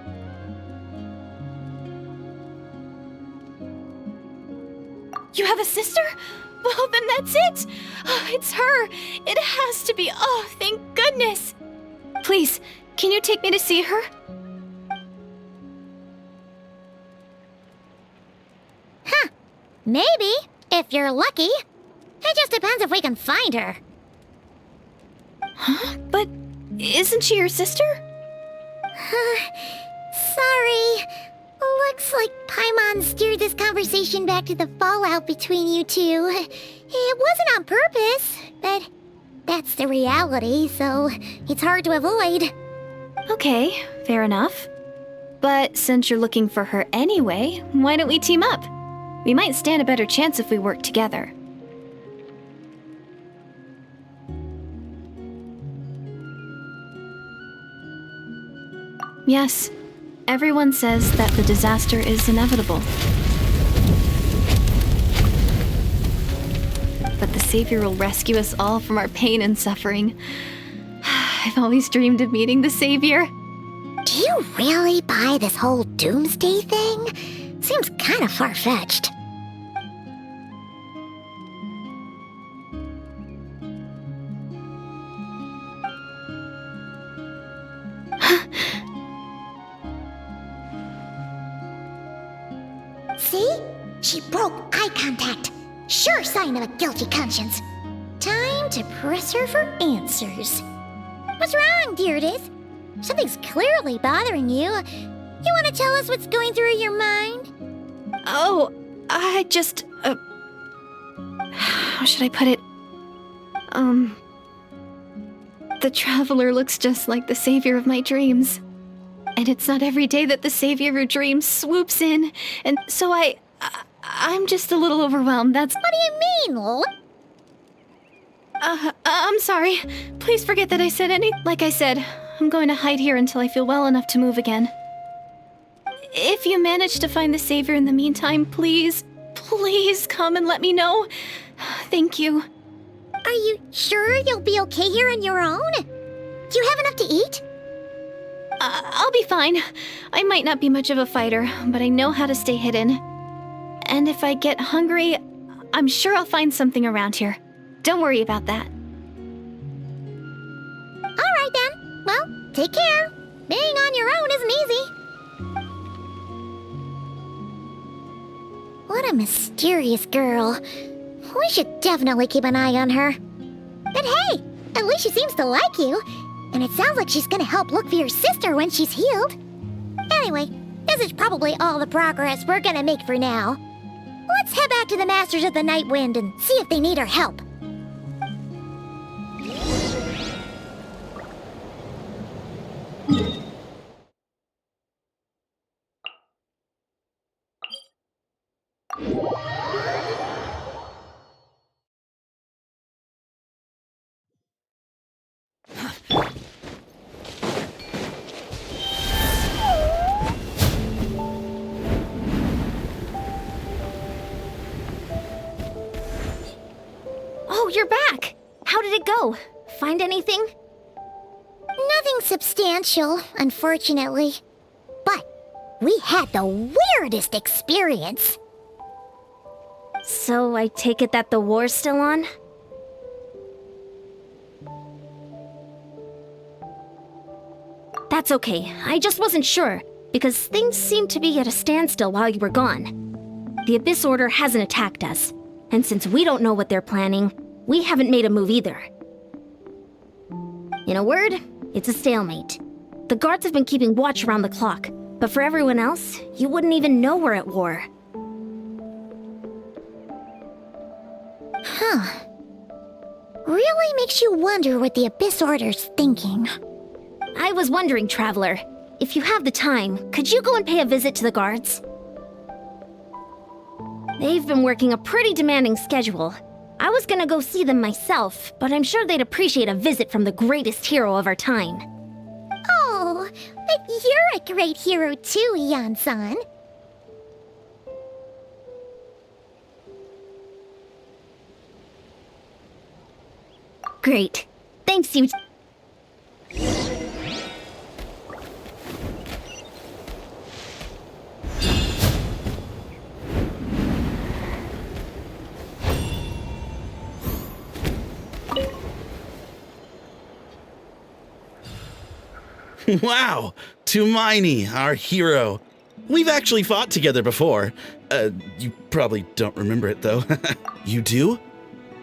You have a sister? Well, then that's it. Oh, it's her. It has to be. Oh, thank goodness. Please, can you take me to see her? Huh. Maybe, if you're lucky. It just depends if we can find her. Huh? But isn't she your sister? Sorry. Looks like Paimon steered this conversation back to the fallout between you two. It wasn't on purpose, but that's the reality, so it's hard to avoid. Okay, fair enough. But since you're looking for her anyway, why don't we team up? We might stand a better chance if we work together. Yes, everyone says that the disaster is inevitable. But the Savior will rescue us all from our pain and suffering. I've always dreamed of meeting the Savior. Do you really buy this whole doomsday thing? Seems kind of far-fetched. See? She broke eye contact. Sure sign of a guilty conscience. Time to press her for answers. What's wrong, Deirdith? Something's clearly bothering you. You want to tell us what's going through your mind? Oh, I just, how should I put it? The Traveler looks just like the savior of my dreams. And it's not every day that the savior of dreams swoops in, and so I'm just a little overwhelmed, that's— What do you mean, Lol? I'm sorry. Please forget that I said any— Like I said, I'm going to hide here until I feel well enough to move again. If you manage to find the savior in the meantime, please come and let me know. Thank you. Are you sure you'll be okay here on your own? Do you have enough to eat? I'll be fine. I might not be much of a fighter, but I know how to stay hidden. And if I get hungry, I'm sure I'll find something around here. Don't worry about that. Alright then. Well, take care. Being on your own isn't easy. What a mysterious girl. We should definitely keep an eye on her. But hey, at least she seems to like you. And it sounds like she's gonna help look for your sister when she's healed. Anyway, this is probably all the progress we're gonna make for now. Let's head back to the Masters of the Night Wind and see if they need our help. Oh, you're back! How did it go? Find anything? Nothing substantial, unfortunately. But we had the weirdest experience. So I take it that the war's still on? That's okay. I just wasn't sure, because things seemed to be at a standstill while you were gone. The Abyss Order hasn't attacked us, and since we don't know what they're planning, we haven't made a move either. In a word, it's a stalemate. The guards have been keeping watch around the clock, but for everyone else, you wouldn't even know we're at war. Huh. Really makes you wonder what the Abyss Order's thinking. I was wondering, Traveler, if you have the time, could you go and pay a visit to the guards? They've been working a pretty demanding schedule. I was gonna go see them myself, but I'm sure they'd appreciate a visit from the greatest hero of our time. Oh, but you're a great hero too, Yan-san. Great. Thanks, you... Wow! Tumaini, our hero. We've actually fought together before. You probably don't remember it, though. You do?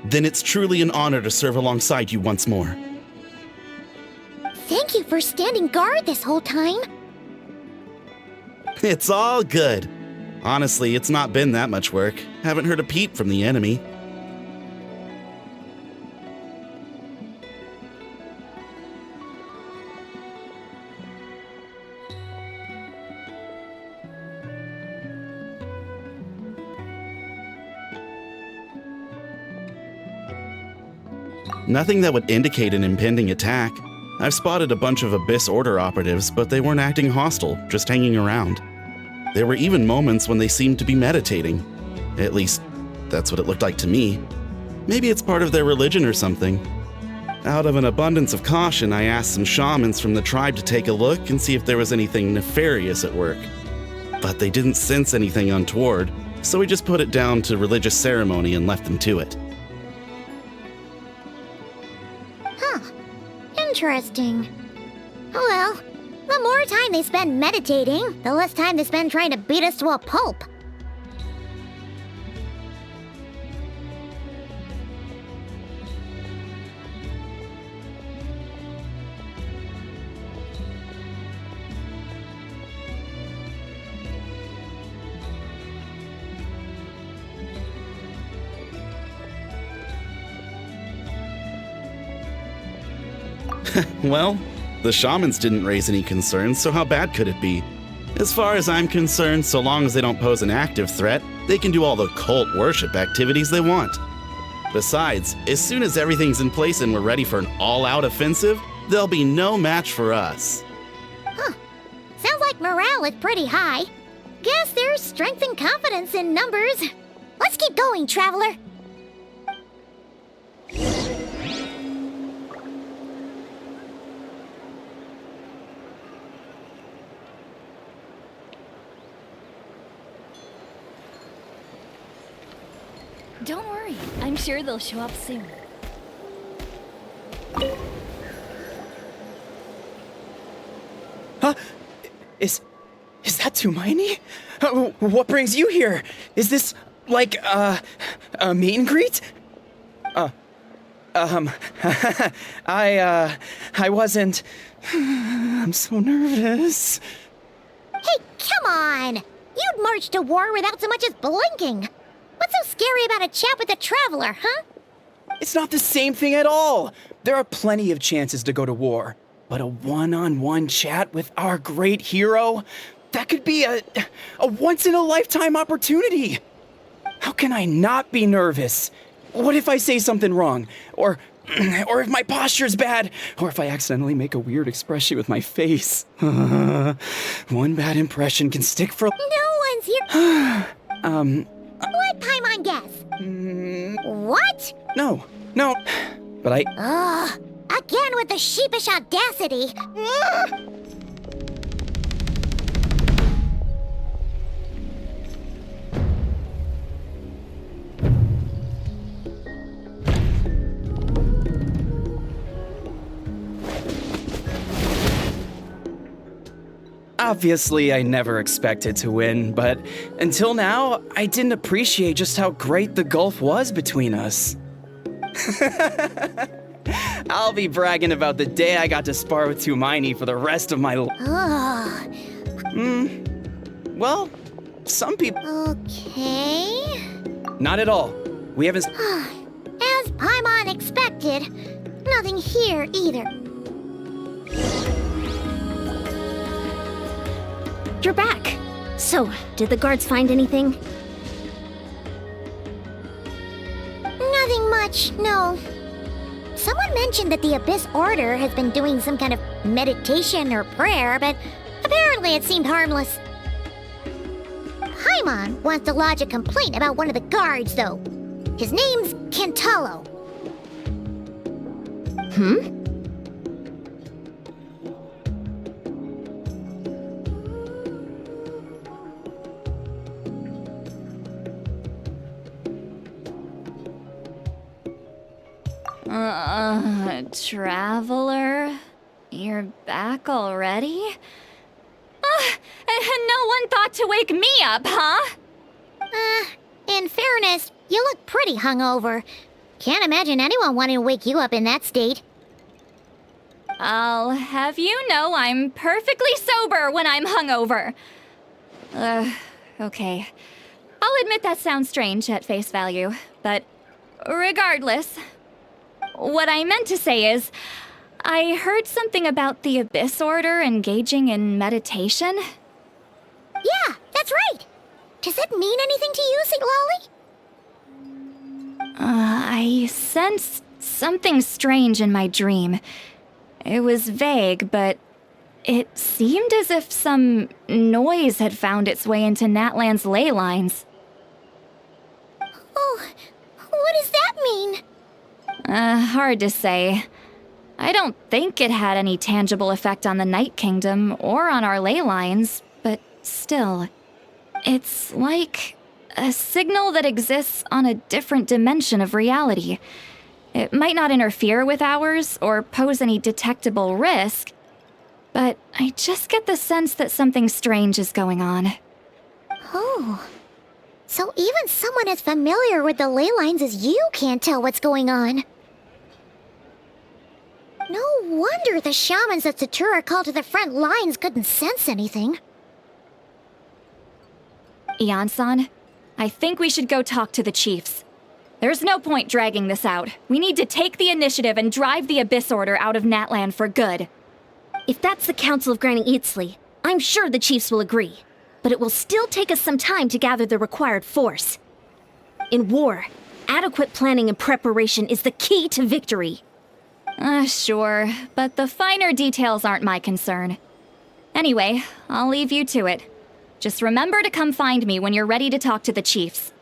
Then it's truly an honor to serve alongside you once more. Thank you for standing guard this whole time. It's all good. Honestly, it's not been that much work. Haven't heard a peep from the enemy. Nothing that would indicate an impending attack. I've spotted a bunch of Abyss Order operatives, but they weren't acting hostile, just hanging around. There were even moments when they seemed to be meditating. At least, that's what it looked like to me. Maybe it's part of their religion or something. Out of an abundance of caution, I asked some shamans from the tribe to take a look and see if there was anything nefarious at work. But they didn't sense anything untoward, so we just put it down to religious ceremony and left them to it. Interesting. Well, the more time they spend meditating, the less time they spend trying to beat us to a pulp. Well, the shamans didn't raise any concerns, so how bad could it be? As far as I'm concerned, so long as they don't pose an active threat, they can do all the cult worship activities they want. Besides, as soon as everything's in place and we're ready for an all-out offensive, there'll be no match for us. Huh. Sounds like morale is pretty high. Guess there's strength and confidence in numbers. Let's keep going, traveler. Don't worry, I'm sure they'll show up soon. Huh? Is that Tumaini? What brings you here? Is this, like, a meet and greet? I wasn't... I'm so nervous. Hey, come on! You'd march to war without so much as blinking. What's so scary about a chat with a traveler, huh? It's not the same thing at all. There are plenty of chances to go to war. But a one-on-one chat with our great hero? That could be a once-in-a-lifetime opportunity. How can I not be nervous? What if I say something wrong? Or if my posture's bad? Or if I accidentally make a weird expression with my face? One bad impression can stick for... No one's here. Let Paimon guess. What? No. But I... Ugh. Again with the sheepish audacity. Obviously, I never expected to win, but until now, I didn't appreciate just how great the gulf was between us. I'll be bragging about the day I got to spar with Tumaini for the rest of my life. Well, some people... Okay... Not at all. We haven't... As Paimon expected, nothing here either. You're back. So, did the guards find anything? Nothing much, no. Someone mentioned that the Abyss Order has been doing some kind of meditation or prayer, but apparently it seemed harmless. Paimon wants to lodge a complaint about one of the guards, though. His name's Kentalo. Traveler? You're back already? And no one thought to wake me up, huh? In fairness, you look pretty hungover. Can't imagine anyone wanting to wake you up in that state. I'll have you know I'm perfectly sober when I'm hungover. Okay. I'll admit that sounds strange at face value, but regardless, what I meant to say is, I heard something about the Abyss Order engaging in meditation. Yeah, that's right. Does that mean anything to you, Siglali? I sensed something strange in my dream. It was vague, but it seemed as if some noise had found its way into Natlan's ley lines. Oh, what does that mean? Hard to say. I don't think it had any tangible effect on the Night Kingdom or on our ley lines, but still. It's like a signal that exists on a different dimension of reality. It might not interfere with ours or pose any detectable risk, but I just get the sense that something strange is going on. Oh. So even someone as familiar with the ley lines as you can't tell what's going on. No wonder the shamans that Satura called to the front lines couldn't sense anything. Ian-san, I think we should go talk to the chiefs. There's no point dragging this out. We need to take the initiative and drive the Abyss Order out of Natlan for good. If that's the Council of Granny Eatsley, I'm sure the chiefs will agree. But it will still take us some time to gather the required force. In war, adequate planning and preparation is the key to victory. Sure, but the finer details aren't my concern. Anyway, I'll leave you to it. Just remember to come find me when you're ready to talk to the chiefs.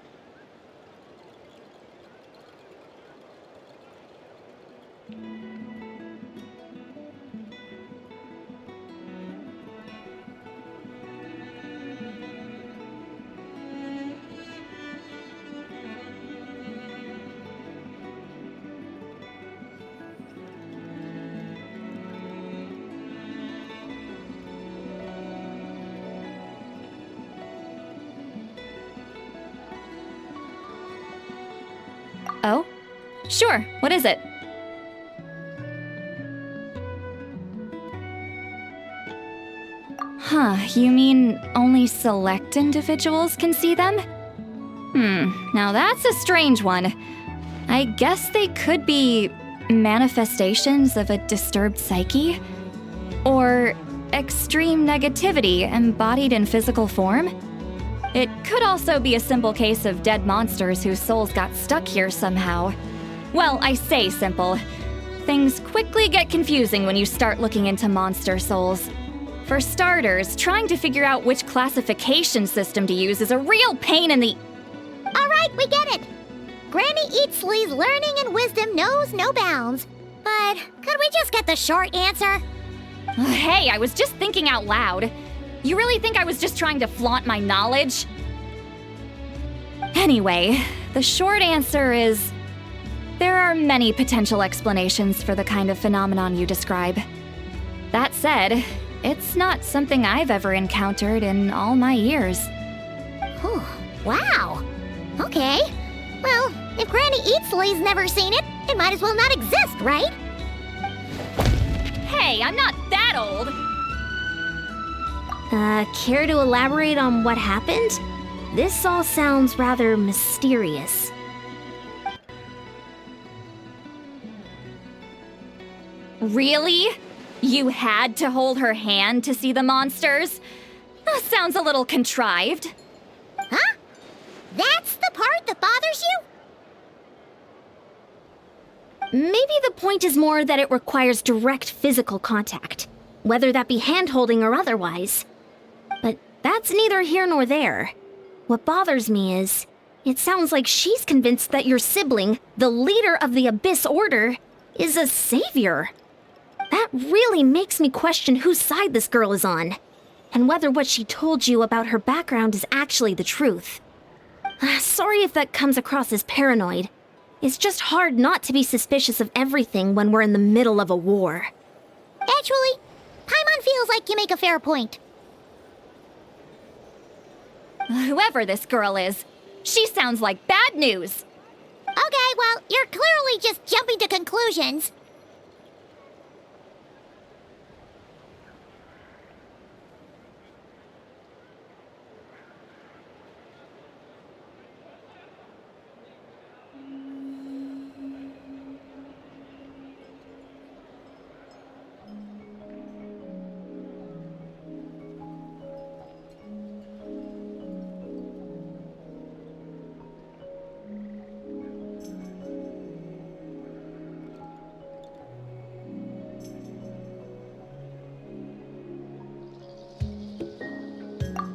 Oh? Sure, what is it? Huh, you mean only select individuals can see them? Now that's a strange one. I guess they could be manifestations of a disturbed psyche? Or extreme negativity embodied in physical form? It could also be a simple case of dead monsters whose souls got stuck here somehow. Well, I say simple. Things quickly get confusing when you start looking into monster souls. For starters, trying to figure out which classification system to use is a real pain in the... Alright, we get it! Granny Eatsley's learning and wisdom knows no bounds. But could we just get the short answer? Hey, I was just thinking out loud. You really think I was just trying to flaunt my knowledge? Anyway, the short answer is... there are many potential explanations for the kind of phenomenon you describe. That said, it's not something I've ever encountered in all my years. Whew, wow. Okay. Well, if Granny Eatsley's never seen it, it might as well not exist, right? Hey, I'm not that old! Care to elaborate on what happened? This all sounds rather mysterious. Really? You had to hold her hand to see the monsters? That sounds a little contrived. Huh? That's the part that bothers you? Maybe the point is more that it requires direct physical contact, whether that be hand-holding or otherwise. But that's neither here nor there. What bothers me is, it sounds like she's convinced that your sibling, the leader of the Abyss Order, is a savior. That really makes me question whose side this girl is on, and whether what she told you about her background is actually the truth. Sorry if that comes across as paranoid. It's just hard not to be suspicious of everything when we're in the middle of a war. Actually, Paimon feels like you make a fair point. Whoever this girl is, she sounds like bad news. Okay, well, you're clearly just jumping to conclusions.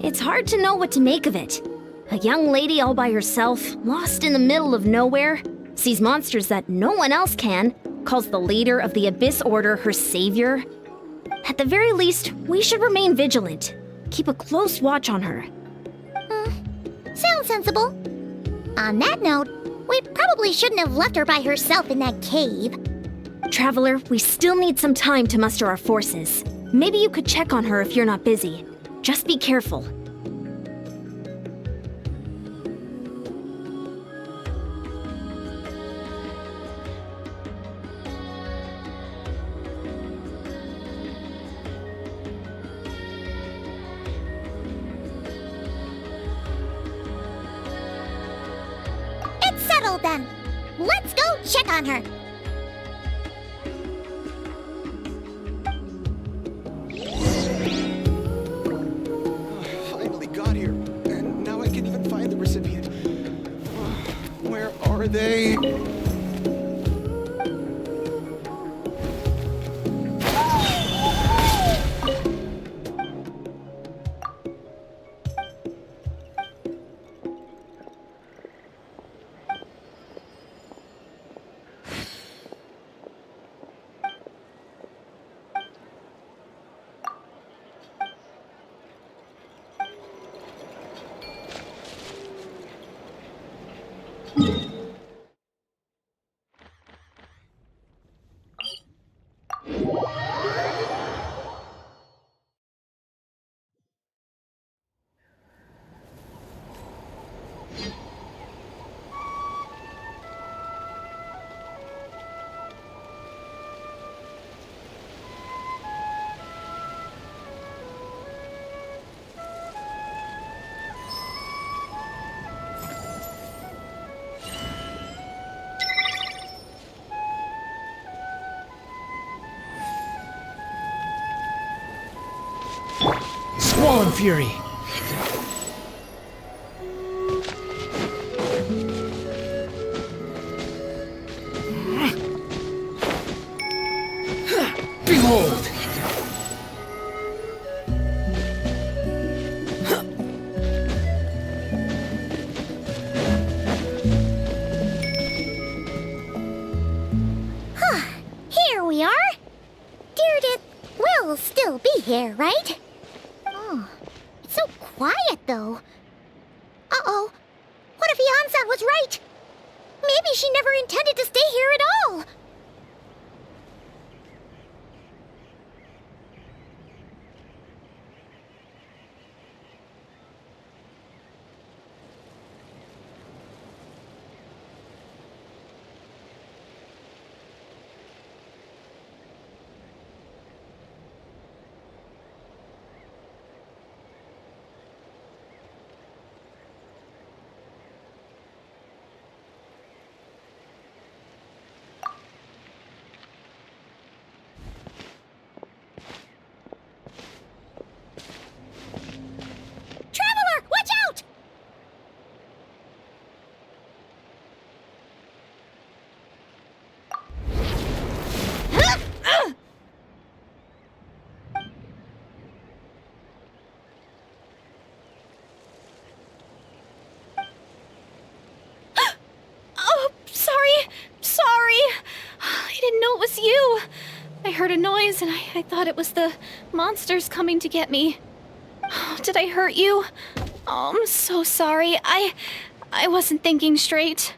It's hard to know what to make of it. A young lady all by herself, lost in the middle of nowhere, sees monsters that no one else can, calls the leader of the Abyss Order her savior. At the very least, we should remain vigilant. Keep a close watch on her. Sounds sensible. On that note, we probably shouldn't have left her by herself in that cave. Traveler, we still need some time to muster our forces. Maybe you could check on her if you're not busy. Just be careful. It's settled. then. Let's go check on her. Finally got here, and now I can't even find the recipient. Where are they? Squall Fury! Behold! Here we are. Deirdre will still be here, right? Oh, it's so quiet though. Uh-oh. What if Yansan was right? Maybe she never intended to stay here at all. Traveler, watch out! Oh, sorry. I didn't know it was you. I heard a noise and I thought it was the monsters coming to get me. Oh, did I hurt you? Oh, I'm so sorry. I wasn't thinking straight.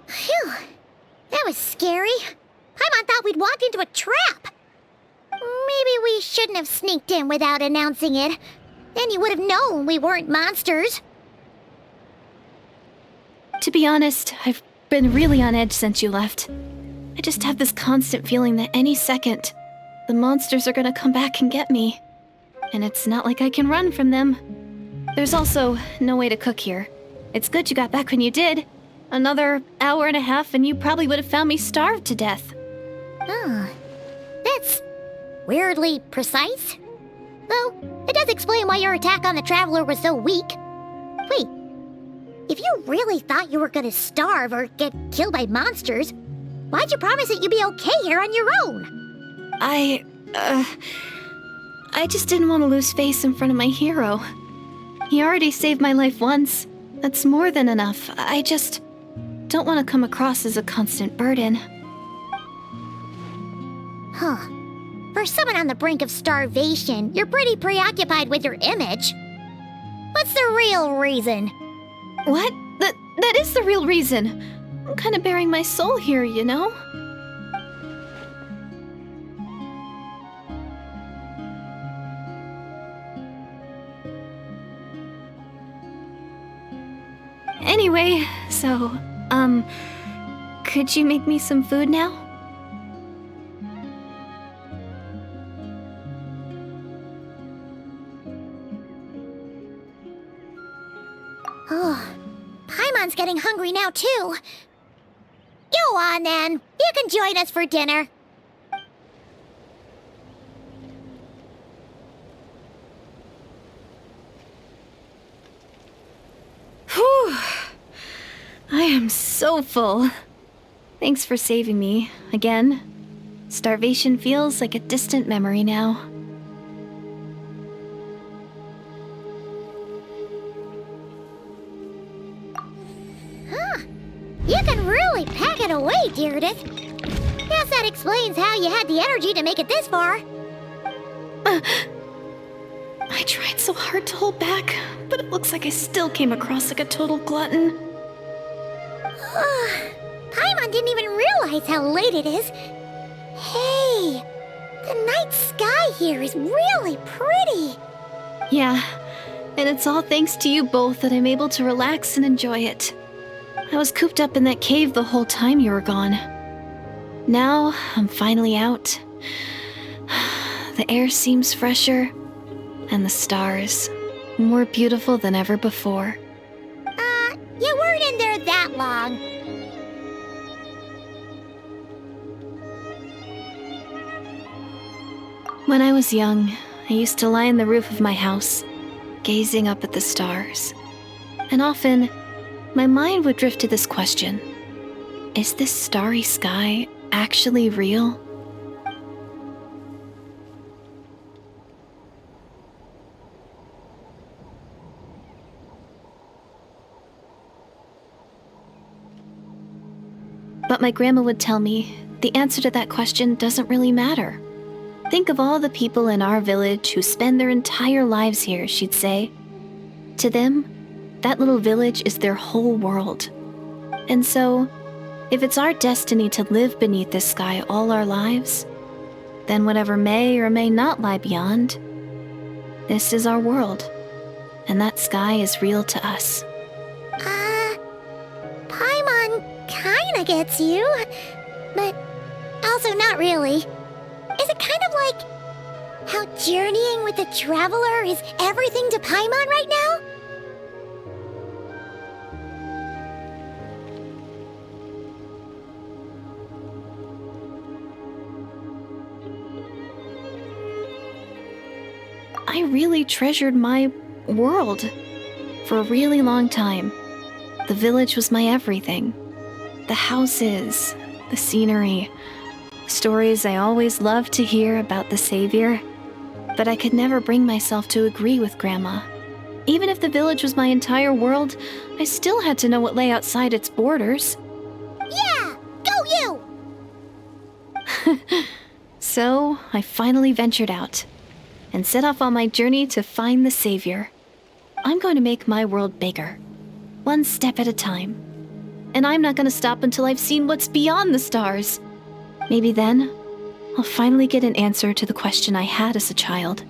Phew. That was scary. Paimon thought we'd walked into a trap. Maybe we shouldn't have sneaked in without announcing it. Then you would have known we weren't monsters. To be honest, I've been really on edge since you left. I just have this constant feeling that any second, the monsters are gonna come back and get me. And it's not like I can run from them. There's also no way to cook here. It's good you got back when you did. Another hour and a half and you probably would have found me starved to death. Oh, that's weirdly precise. Though, it does explain why your attack on the Traveler was so weak. Wait, if you really thought you were gonna starve or get killed by monsters, why'd you promise that you'd be okay here on your own? I just didn't want to lose face in front of my hero. He already saved my life once. That's more than enough. I just don't want to come across as a constant burden. Huh. For someone on the brink of starvation, you're pretty preoccupied with your image. What's the real reason? What? That is the real reason. I'm kind of bearing my soul here, you know? Anyway, so, could you make me some food now? Oh, Paimon's getting hungry now, too. Go on, then. You can join us for dinner. Whew. I am so full. Thanks for saving me, again. Starvation feels like a distant memory now. You can really pack it away, Deirdith. Guess that explains how you had the energy to make it this far. I tried so hard to hold back, but it looks like I still came across like a total glutton. Paimon didn't even realize how late it is. Hey, the night sky here is really pretty. Yeah, and it's all thanks to you both that I'm able to relax and enjoy it. I was cooped up in that cave the whole time you were gone. Now, I'm finally out. The air seems fresher, and the stars more beautiful than ever before. You weren't in there that long. When I was young, I used to lie on the roof of my house, gazing up at the stars. And often, my mind would drift to this question: is this starry sky actually real? But my grandma would tell me the answer to that question doesn't really matter. Think of all the people in our village who spend their entire lives here, she'd say. To them, that little village is their whole world. And so, if it's our destiny to live beneath this sky all our lives, then whatever may or may not lie beyond, this is our world, and that sky is real to us. Paimon kinda gets you, but also not really. Is it kind of like how journeying with a traveler is everything to Paimon right now? I really treasured my world for a really long time. The village was my everything. The houses, the scenery, stories I always loved to hear about the Savior. But I could never bring myself to agree with Grandma. Even if the village was my entire world, I still had to know what lay outside its borders. Yeah! Go you! So, I finally ventured out and set off on my journey to find the Savior. I'm going to make my world bigger, one step at a time. And I'm not going to stop until I've seen what's beyond the stars. Maybe then, I'll finally get an answer to the question I had as a child.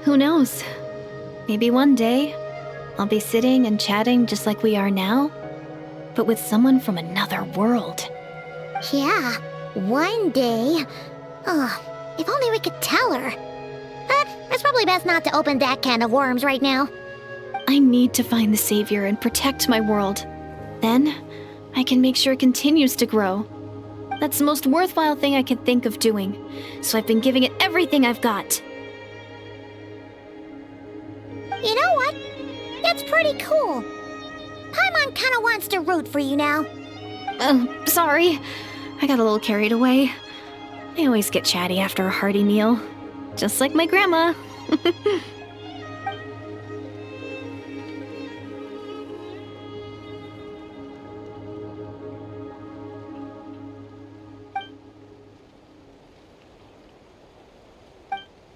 Who knows? Maybe one day, I'll be sitting and chatting just like we are now, but with someone from another world. Yeah, one day. Oh, if only we could tell her. But it's probably best not to open that can of worms right now. I need to find the Savior and protect my world. Then, I can make sure it continues to grow. That's the most worthwhile thing I can think of doing, so I've been giving it everything I've got. You know what? That's pretty cool. Paimon kinda wants to root for you now. Oh, sorry. I got a little carried away. I always get chatty after a hearty meal. Just like my grandma.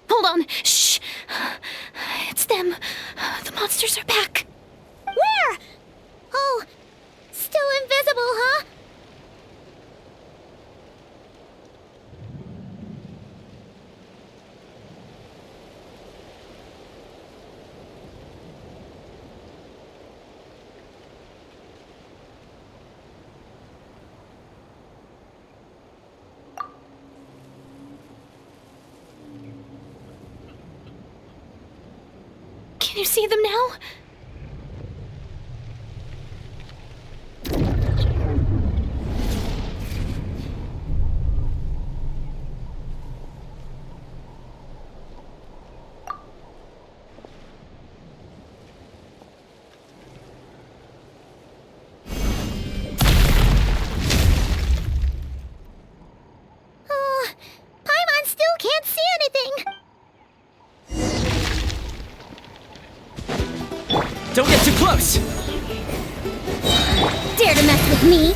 Hold on. Shh. It's them. The monsters are back. Where? Oh, still invisible, huh? Can you see them now? Paimon still can't see anything. Don't get too close! Dare to mess with me?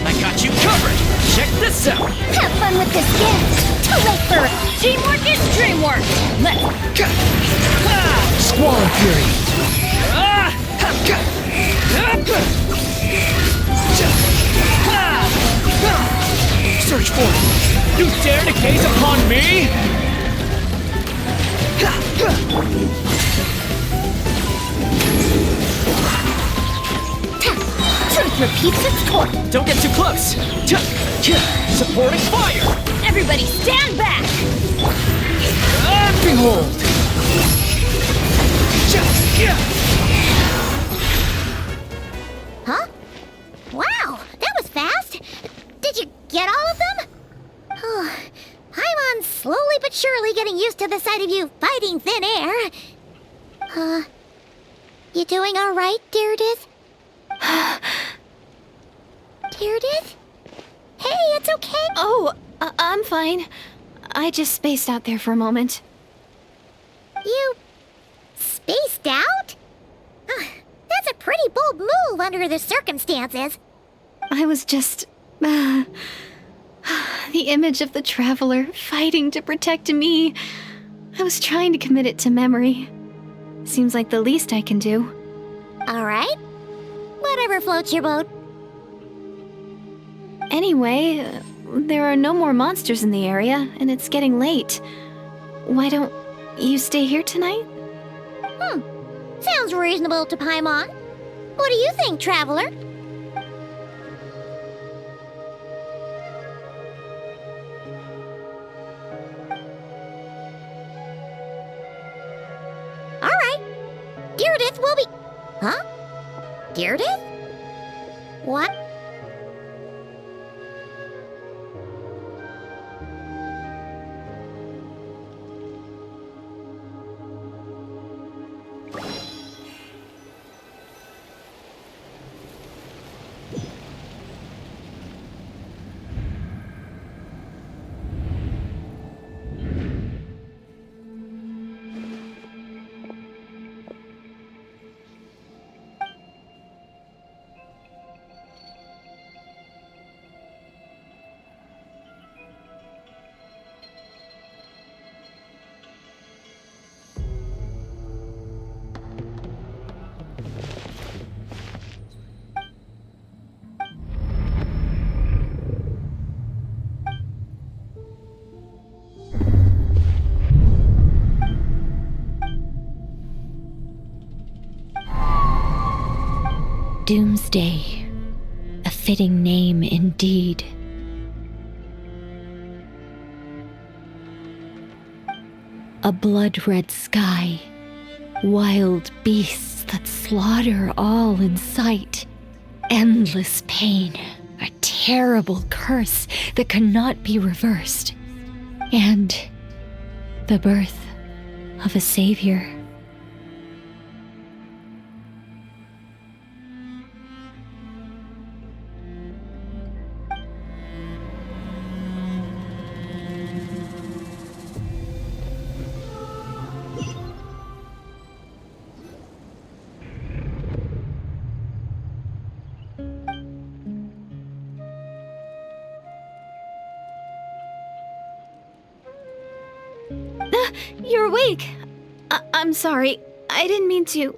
I got you covered! Check this out! Have fun with this gift. Too late for Teamwork is dreamwork! Let's Squall Fury! Search for it! You dare to gaze upon me? truth repeats its course. Don't get too close! Supporting fire! everybody stand back! Behold! Huh? Wow, that was fast. Did you get all of them? Oh, Paimon's slowly but surely getting used to the sight of you fighting thin air. You doing all right, Deirdith? Deirdith? Hey, it's okay. Oh, I'm fine. I just spaced out there for a moment. You spaced out? That's a pretty bold move under the circumstances. I was just... the image of the traveler fighting to protect me. I was trying to commit it to memory. Seems like the least I can do. All right. Whatever floats your boat. Anyway, there are no more monsters in the area, and it's getting late. Why don't you stay here tonight? Sounds reasonable to Paimon. What do you think, traveler? All right. Deirdith will be... Huh? Deirdith? What? Doomsday, a fitting name indeed. A blood-red sky, wild beasts that slaughter all in sight, endless pain, a terrible curse that cannot be reversed, and the birth of a savior. You're awake. I'm sorry. I didn't mean to,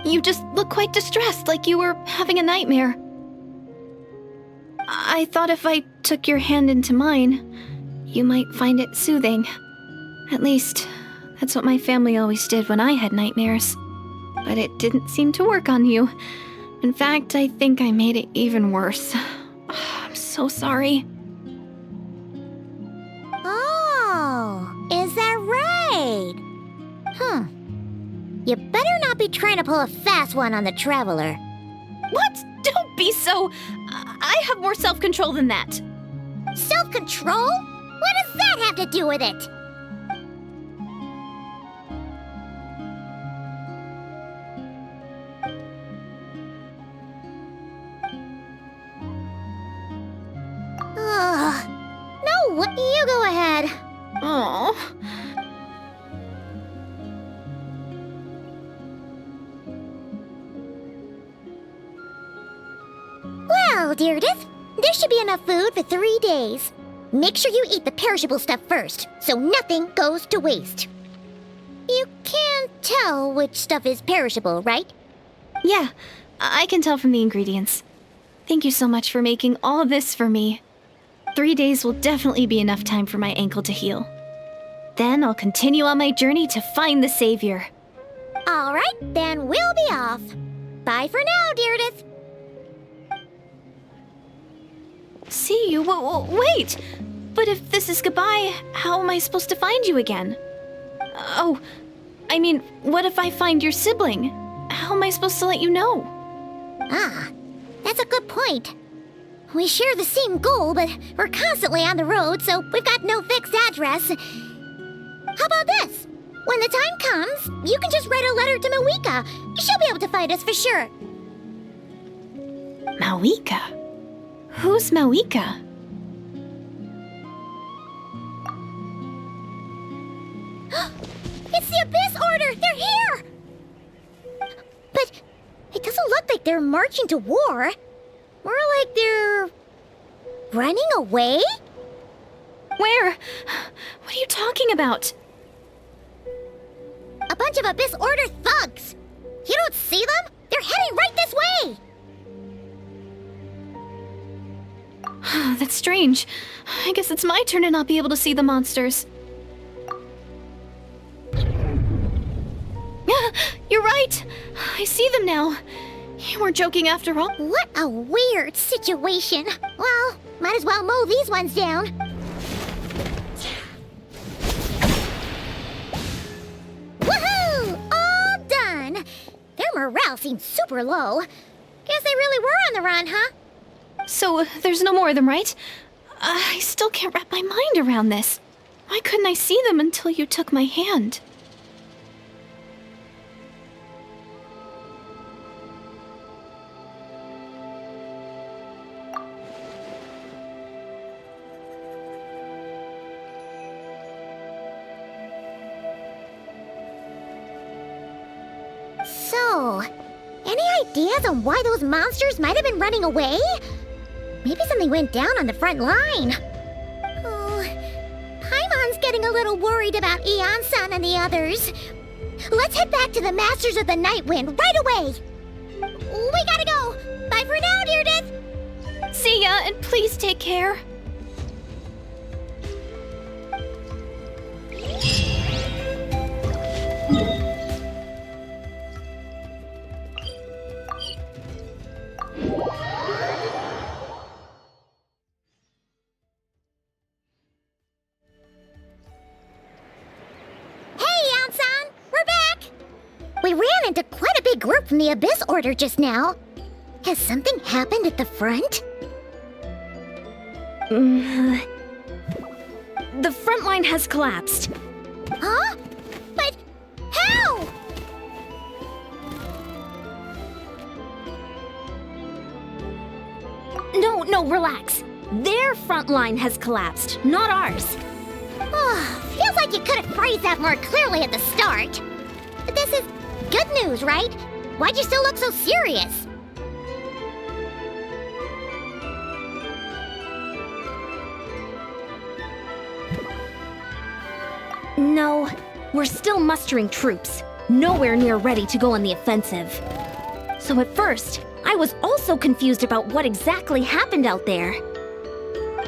You just look quite distressed, like you were having a nightmare. I thought if I took your hand into mine, you might find it soothing. At least, That's what my family always did when I had nightmares. But it didn't seem to work on you. In fact, I think I made it even worse. I'm so sorry. Oh, is that right? You better not be trying to pull a fast one on the Traveler. What? Don't be so... I have more self-control than that. Self-control? What does that have to do with it? No, you go ahead. Oh. Well, Deirdith, there should be enough food for 3 days. Make sure you eat the perishable stuff first, so nothing goes to waste. You can't tell which stuff is perishable, right? Yeah, I can tell from the ingredients. Thank you so much for making all this for me. 3 days will definitely be enough time for my ankle to heal. Then I'll continue on my journey to find the Savior. All right, then we'll be off. Bye for now, Deirdith. See you? Wait! But if this is goodbye, how am I supposed to find you again? Oh, I mean, what if I find your sibling? How am I supposed to let you know? Ah, that's a good point. We share the same goal, but we're constantly on the road, so we've got no fixed address. How about this? When the time comes, you can just write a letter to Mawika. She'll be able to find us for sure. Mawika? Who's Mawika? It's the Abyss Order! They're here! But it doesn't look like they're marching to war. More like they're... running away? Where? What are you talking about? A bunch of Abyss Order thugs! You don't see them? They're heading right this way! That's strange. I guess it's my turn to not be able to see the monsters. You're right! I see them now. You weren't joking after all. What a weird situation. Well, might as well mow these ones down. Woohoo! All done! Their morale seems super low. Guess they really were on the run, huh? So, there's no more of them, right? I still can't wrap my mind around this. Why couldn't I see them until you took my hand? So, any ideas on why those monsters might have been running away? Maybe something went down on the front line. Oh, Paimon's getting a little worried about Eon-san and the others. Let's head back to the Masters of the Night Wind right away. We gotta go. Bye for now, Deirdith. See ya, and please take care. We ran into quite a big group from the Abyss Order just now. Has something happened at the front? The front line has collapsed. Huh? But how? No, relax. Their front line has collapsed, not ours. Oh, feels like you could have phrased that more clearly at the start. But this is good news, right? Why'd you still look so serious? No, we're still mustering troops, nowhere near ready to go on the offensive. So at first, I was also confused about what exactly happened out there.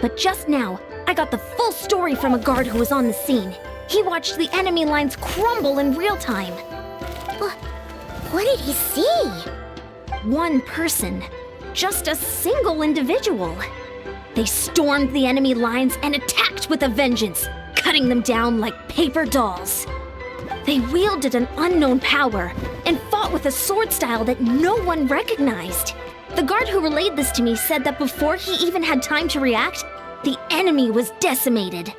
But just now, I got the full story from a guard who was on the scene. He watched the enemy lines crumble in real time. What did he see? One person. Just a single individual. They stormed the enemy lines and attacked with a vengeance, cutting them down like paper dolls. They wielded an unknown power and fought with a sword style that no one recognized. The guard who relayed this to me said that before he even had time to react, the enemy was decimated.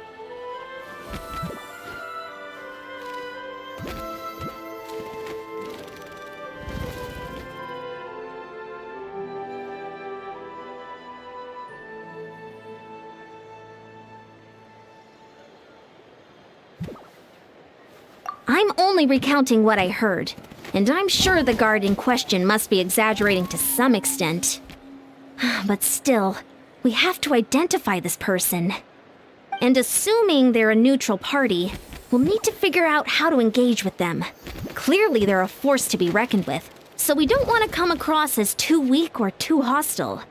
I'm only recounting what I heard, and I'm sure the guard in question must be exaggerating to some extent. But still, we have to identify this person. And assuming they're a neutral party, we'll need to figure out how to engage with them. Clearly they're a force to be reckoned with, so we don't want to come across as too weak or too hostile.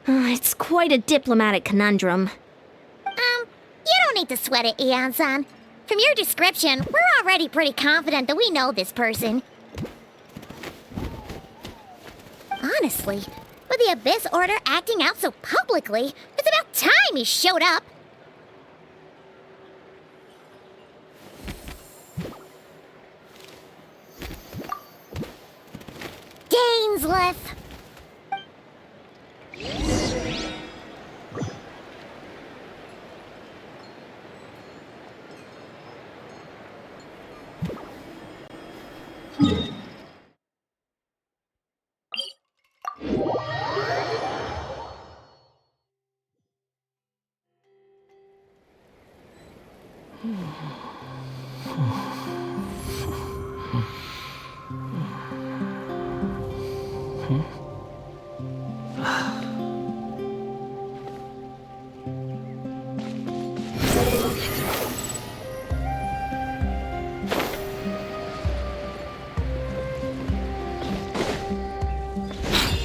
It's quite a diplomatic conundrum. You don't need to sweat it, Ian-san. From your description, we're already pretty confident that we know this person. Honestly, with the Abyss Order acting out so publicly, it's about time he showed up. Dainsleif!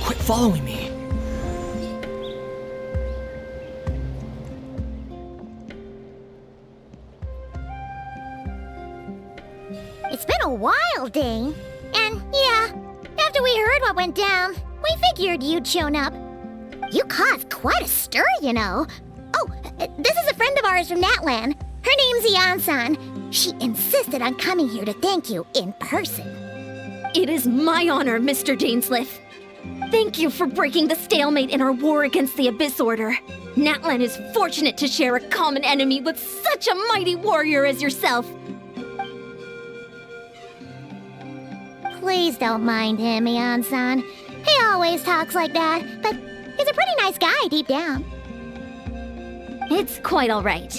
Quit following me. It's been a while, Dane. And yeah, after we heard what went down, we figured you'd shown up. You caused quite a stir, you know. Oh, this is a friend of ours from Natlan. Her name's Ian-san. She insisted on coming here to thank you in person. It is my honor, Mr. Dainsleif. Thank you for breaking the stalemate in our war against the Abyss Order. Natlan is fortunate to share a common enemy with such a mighty warrior as yourself. Please don't mind him, Ian-san. He always talks like that, but he's a pretty nice guy deep down. It's quite all right.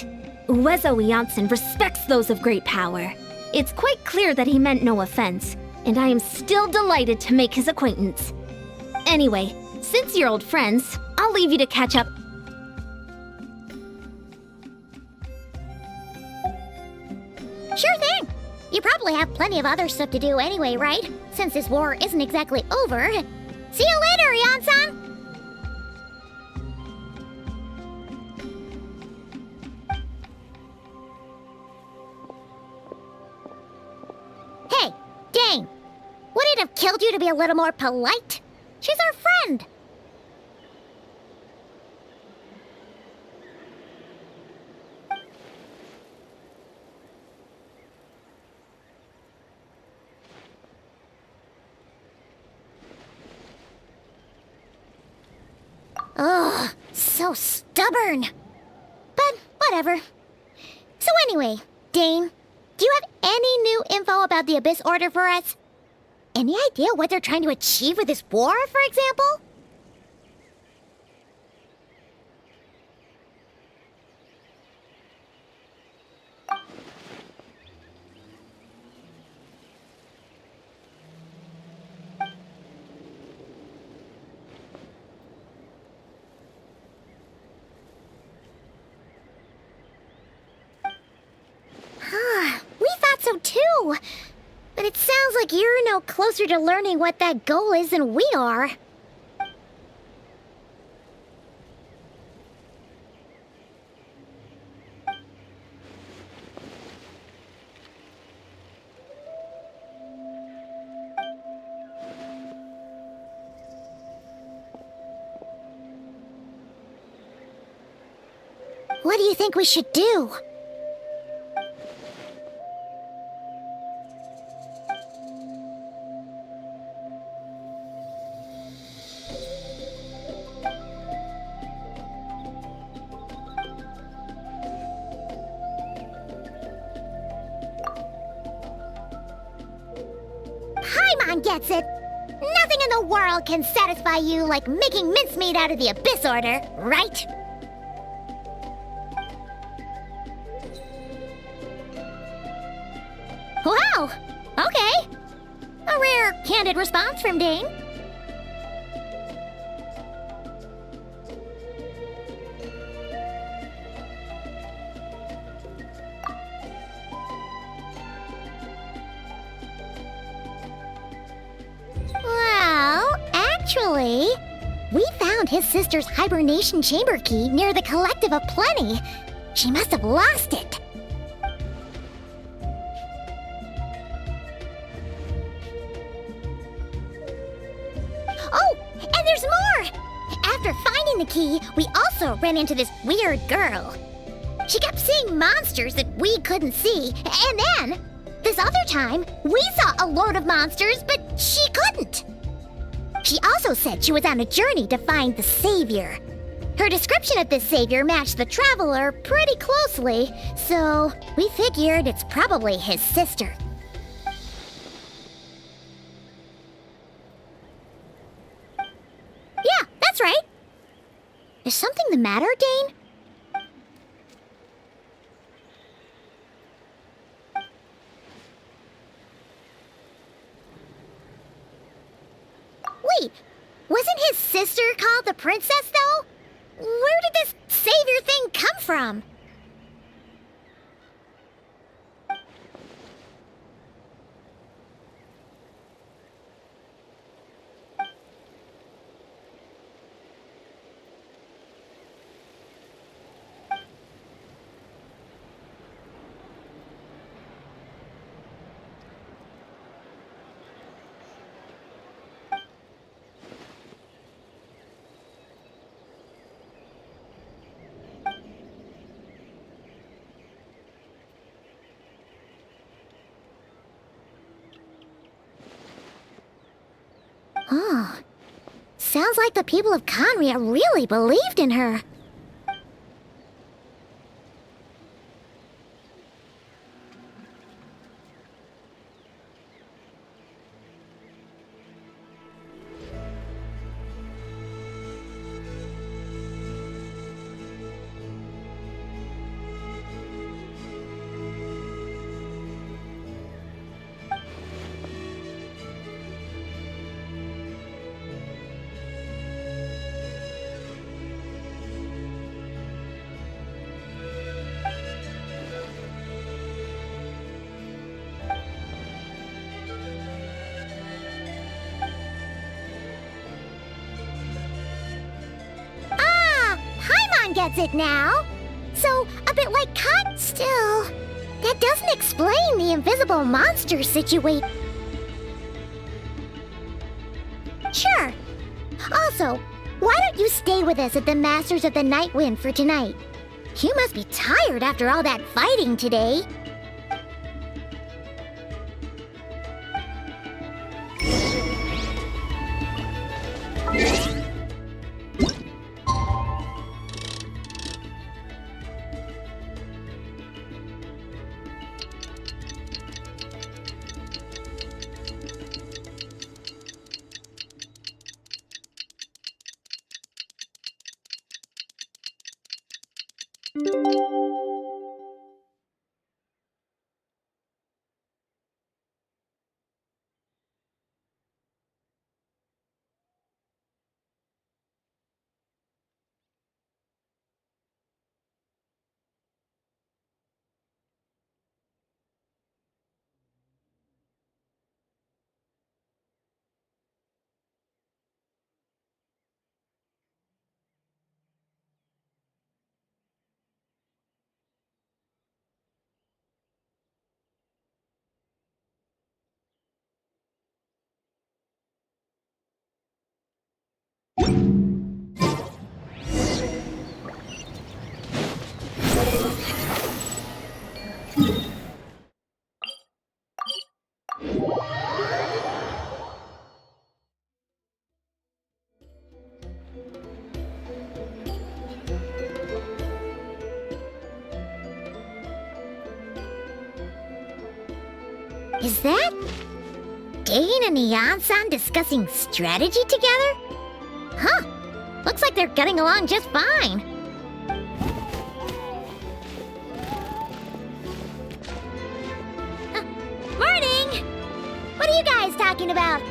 Uezo Iansen respects those of great power. It's quite clear that he meant no offense, and I am still delighted to make his acquaintance. Anyway, since you're old friends, I'll leave you to catch up. Sure thing. You probably have plenty of other stuff to do anyway, right? Since this war isn't exactly over. See you later, Ian-san! Hey, Dane! Would it have killed you to be a little more polite? She's our friend! Ugh, so stubborn. But whatever. So anyway, Dane, do you have any new info about the Abyss Order for us? Any idea what they're trying to achieve with this war, for example? We thought so too. But it sounds like you're no closer to learning what that goal is than we are. What do you think we should do? Paimon gets it. Nothing in the world can satisfy you like making mincemeat out of the Abyss Order, right? Wow! Okay. A rare, candid response from Dane. Well, actually, we found his sister's hibernation chamber key near the Collective of Plenty. She must have lost it. Oh, and there's more! After finding the key, we also ran into this weird girl. She kept seeing monsters that we couldn't see, and then, this other time, we saw a load of monsters, but she couldn't. She also said she was on a journey to find the Savior. Her description of this Savior matched the Traveler pretty closely, so we figured it's probably his sister. Yeah, that's right. Is something the matter, Dane? Wait, wasn't his sister called the Princess, though? Where did this Savior thing come from? Oh, sounds like the people of Conria really believed in her. Gets it now. So, a bit like Cut, still. That doesn't explain the invisible monster situation. Sure. Also, why don't you stay with us at the Masters of the Night Wind for tonight? You must be tired after all that fighting today. Is that Dane and Neon-san discussing strategy together? Huh. Looks like they're getting along just fine. Morning! What are you guys talking about?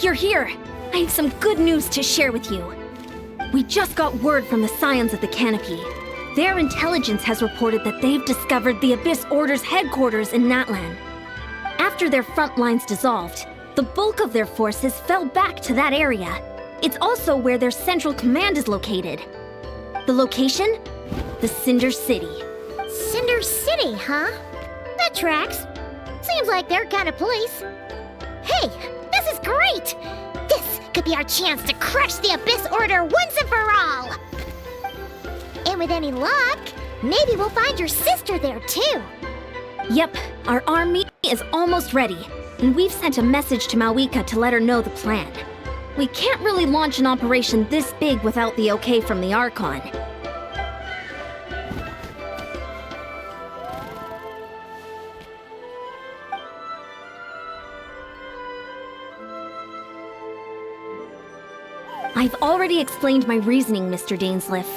You're here. I have some good news to share with you. We just got word from the Scions of the Canopy. Their intelligence has reported that they've discovered the Abyss Order's headquarters in Natlan. After their front lines dissolved, the bulk of their forces fell back to that area. It's also where their central command is located. The location? The Cinder City. Cinder City, huh? That tracks. Seems like their kind of place. Hey, this is great! This could be our chance to crush the Abyss Order once and for all! And with any luck, maybe we'll find your sister there too. Yep, our army is almost ready, and we've sent a message to Mawika to let her know the plan. We can't really launch an operation this big without the okay from the Archon. I've already explained my reasoning, Mr. Dainsleif.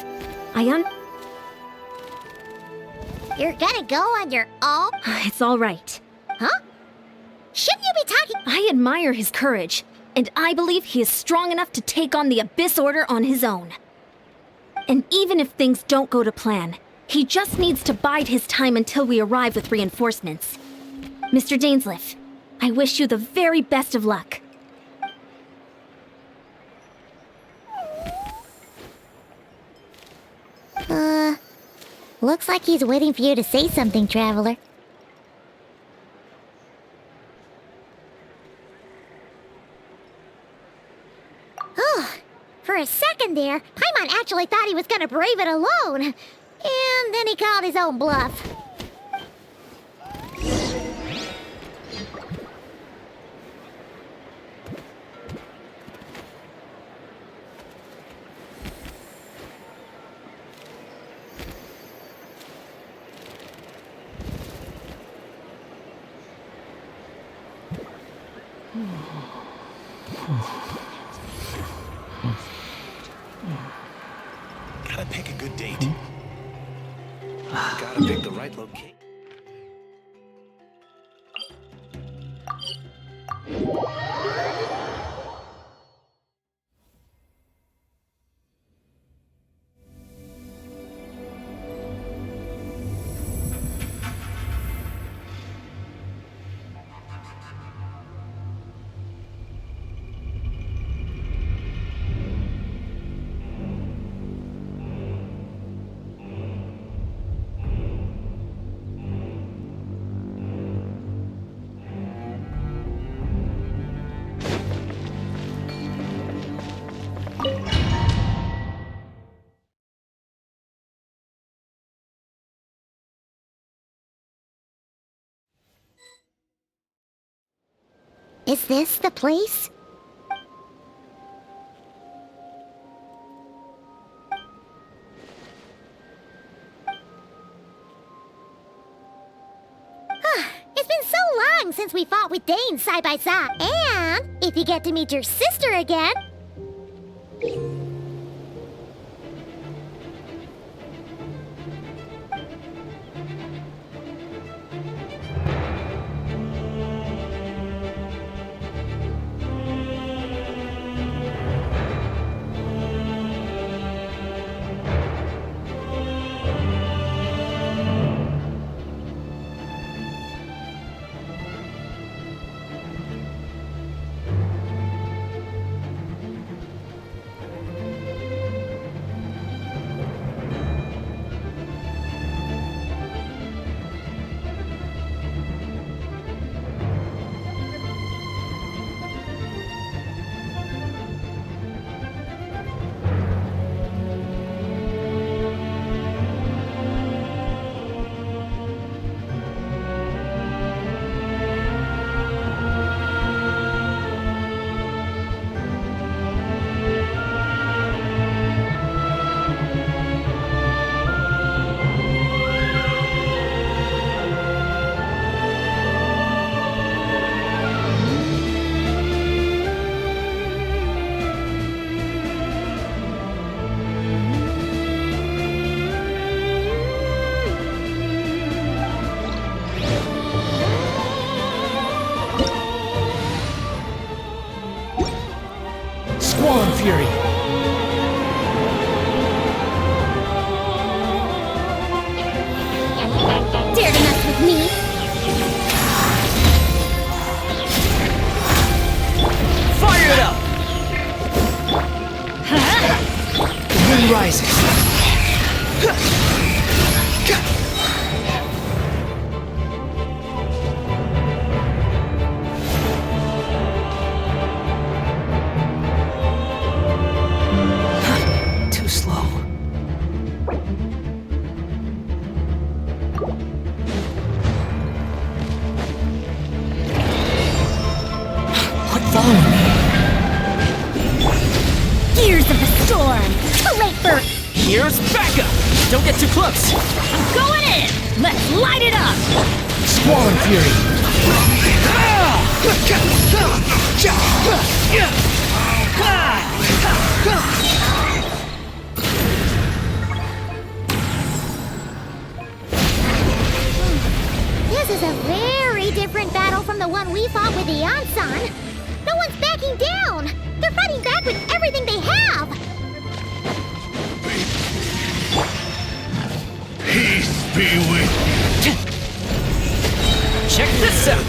You're gonna go on your own? It's all right. Huh? Shouldn't you be talking? I admire his courage, and I believe he is strong enough to take on the Abyss Order on his own. And even if things don't go to plan, he just needs to bide his time until we arrive with reinforcements. Mr. Dainsleif, I wish you the very best of luck. Looks like he's waiting for you to say something, Traveler. Oh, for a second there, Paimon actually thought he was gonna brave it alone. And then he called his own bluff. Gotta pick a good date. Gotta pick the right location. Is this the place? It's been so long since we fought with Dane side by side. And if you get to meet your sister again... Too slow. Quit following me. Gears of the storm! Too late for... Here's backup! Don't get too close! I'm going in! Let's light it up! Squall Fury. This is a very different battle from the one we fought with the Ansan. No one's backing down! They're fighting back with everything they have! Peace be with Check this out!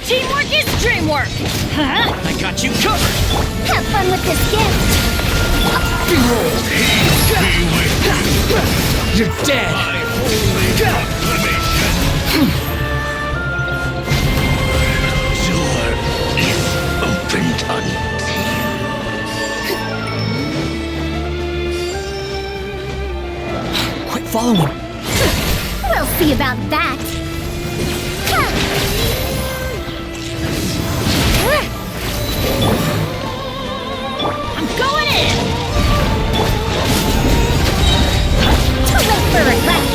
Teamwork is dreamwork! Huh? I got you covered! Have fun with this gift! Behold! You're dead! door is opened Quit following. We'll see about that! I'm going in! Too late for regret!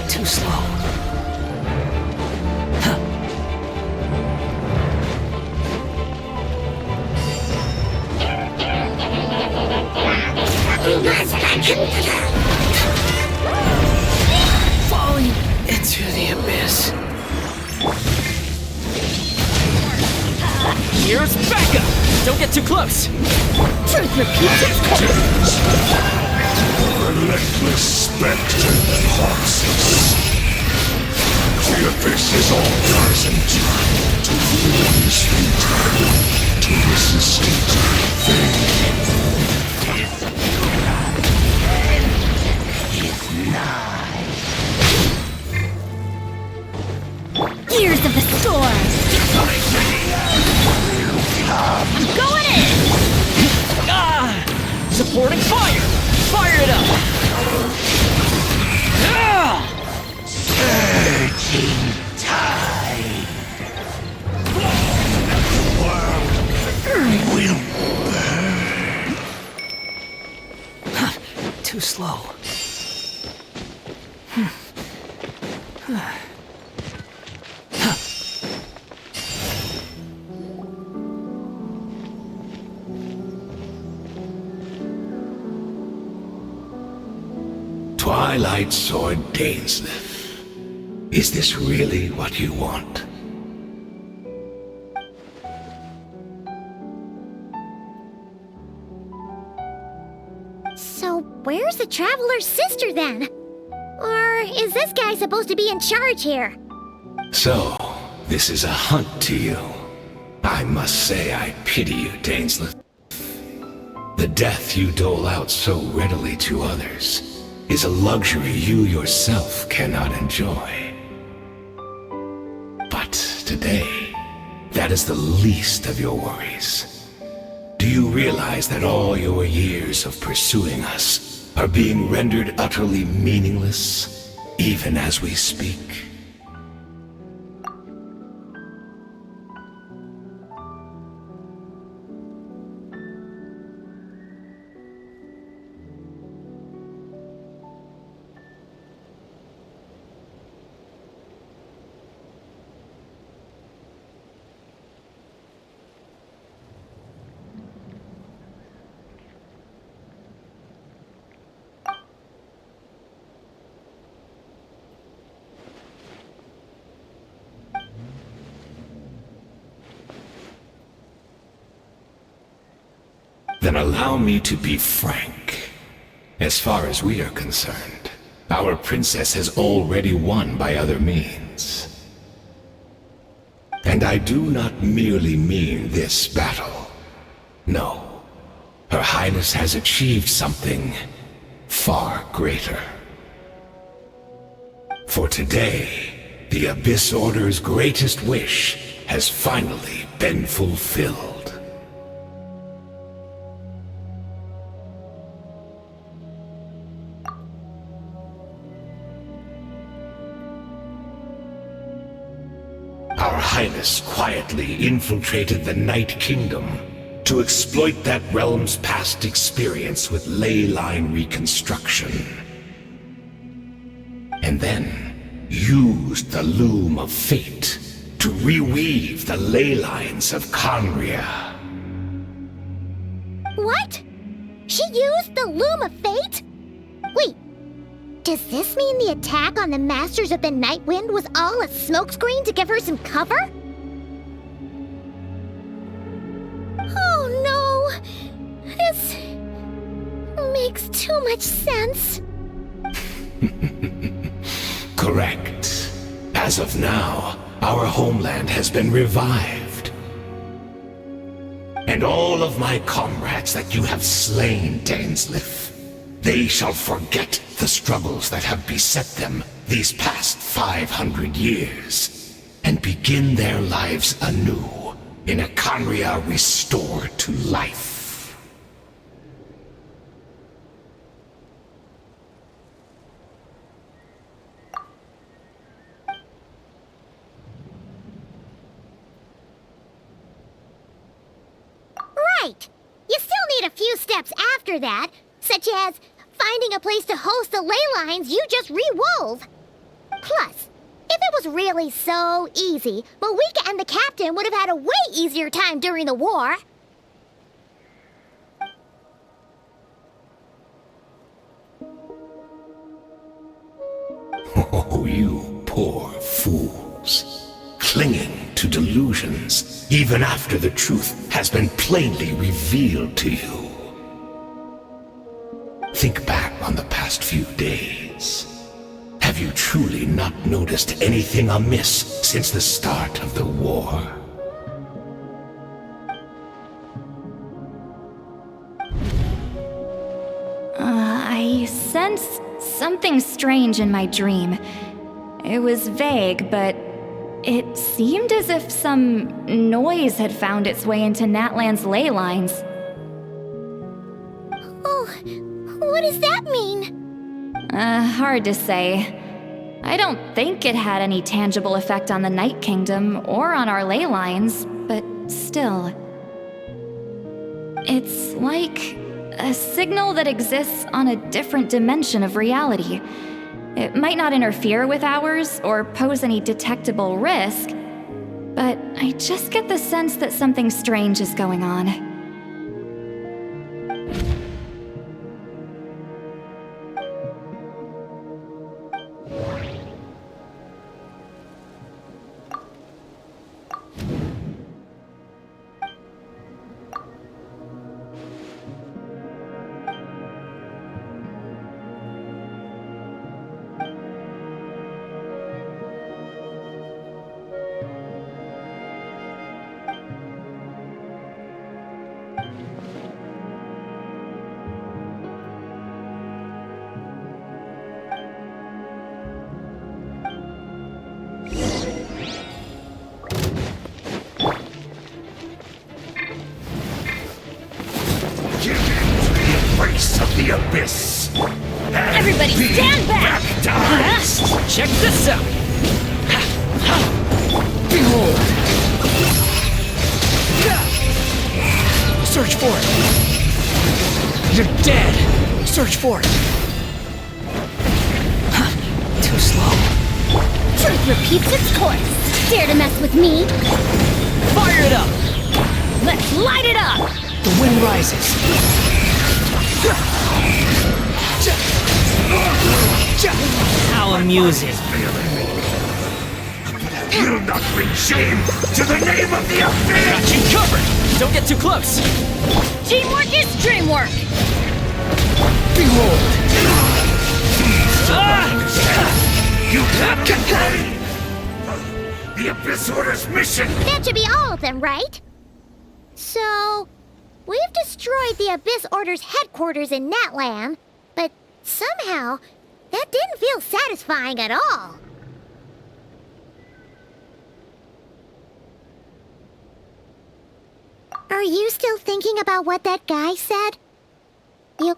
Too slow. Falling into the abyss. Here's backup! Don't get too close! Truth repeats its course! relentless spectre that haunts us. The abyss is all present. To feel this fate, to resist it, Gears of the storm! I'm going in! Ah! Supporting fire! Fire it up! Ah! surging tide. Will burn. Too slow. Twilight Sword Dainsleif. Is this really what you want? So, where's the Traveler's sister then? Or is this guy supposed to be in charge here? So, this is a hunt to you. I must say I pity you, Dainsleif. The death you dole out so readily to others is a luxury you yourself cannot enjoy. But today, that is the least of your worries. Do you realize that all your years of pursuing us are being rendered utterly meaningless, even as we speak? Then allow me to be frank As far as we are concerned, our princess has already won by other means. And I do not merely mean this battle. No. Her Highness has achieved something far greater. For today, the Abyss Order's greatest wish has finally been fulfilled. Our Highness quietly infiltrated the Night Kingdom to exploit that realm's past experience with ley line reconstruction. And then used the Loom of Fate to reweave the ley lines of Conria. What? She used the Loom of Fate? Wait, does this mean the attack on the Masters of the Nightwind was all a smokescreen to give her some cover? Oh no! This makes too much sense. Correct. As of now, our homeland has been revived. And all of my comrades that you have slain, Dainsleif, they shall forget the struggles that have beset them these past 500 years, and begin their lives anew in a Conria restored to life. Right! You still need a few steps after that, such as finding a place to host the ley lines you just re-wove. Plus, if it was really so easy, Moeka and the captain would have had a way easier time during the war. Oh, you poor fools. Clinging to delusions, even after the truth has been plainly revealed to you. Think back on the past few days. Have you truly not noticed anything amiss since the start of the war? I sensed something strange in my dream. It was vague, but it seemed as if some noise had found its way into Natlan's ley lines. Oh, what does that mean? Hard to say. I don't think it had any tangible effect on the Night Kingdom or on our ley lines, but still. It's like a signal that exists on a different dimension of reality. It might not interfere with ours or pose any detectable risk, but I just get the sense that something strange is going on. Of the Abyss. Everybody stand back! Check this out! Behold! Search for it! You're dead! Search for it! Too slow. Truth repeats its course. Dare to mess with me? Fire it up! Let's light it up! The wind rises. How amusing. You'll not bring shame to the name of the Abyss! Got you covered! Don't get too close! Teamwork is dreamwork! Behold! You have completed the Abyss Order's mission! That should be all of them, right? So, we've destroyed the Abyss Order's headquarters in Natlan, but somehow, that didn't feel satisfying at all. Are you still thinking about what that guy said? You...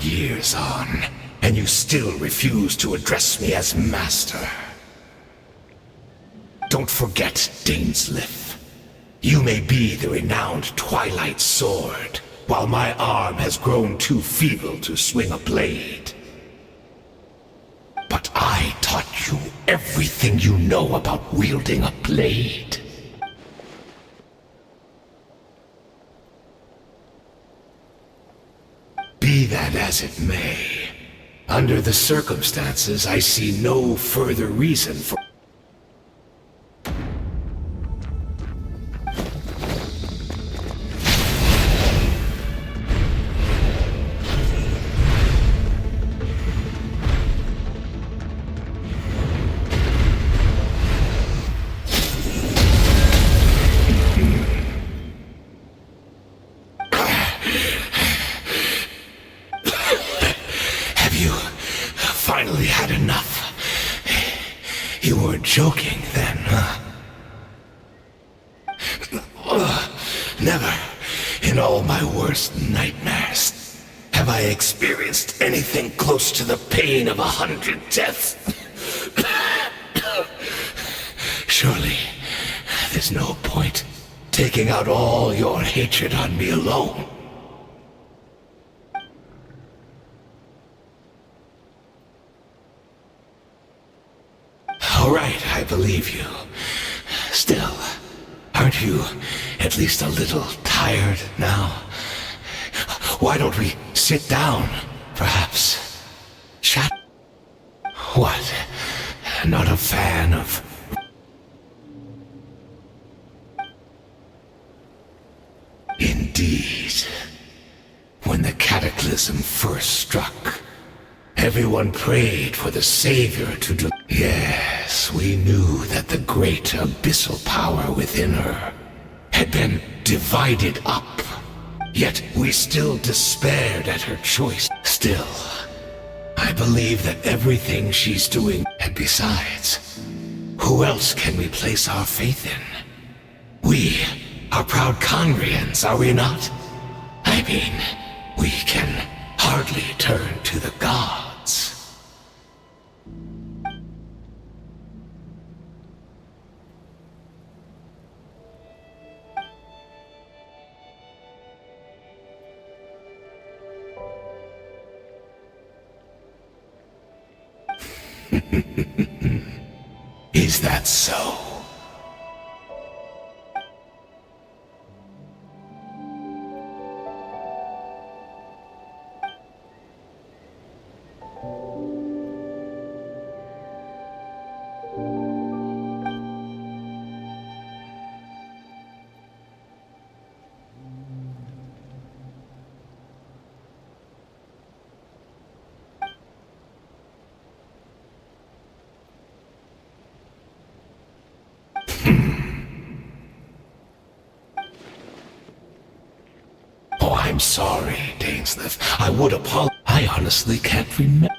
Years on, and you still refuse to address me as master. Don't forget, Dainsleif. You may be the renowned Twilight Sword, while my arm has grown too feeble to swing a blade. But I taught you everything you know about wielding a blade. Be that as it may, under the circumstances, I see no further reason for... Finally had enough. You weren't joking then, huh? Never, in all my worst nightmares, have I experienced anything close to the pain of 100 deaths. Surely, there's no point taking out all your hatred on me alone. All right, I believe you. Still, aren't you at least a little tired now? Why don't we sit down, perhaps? Chat? What? Not a fan of... Indeed. When the cataclysm first struck, everyone prayed for the Savior to Yes, we knew that the great abyssal power within her had been divided up. Yet we still despaired at her choice. Still, I believe that everything she's doing... And besides, who else can we place our faith in? We are proud Conrians, are we not? I mean, we can hardly turn to the gods. Is that so? I'm sorry, Dainsleif. I would apologize. I honestly can't remember.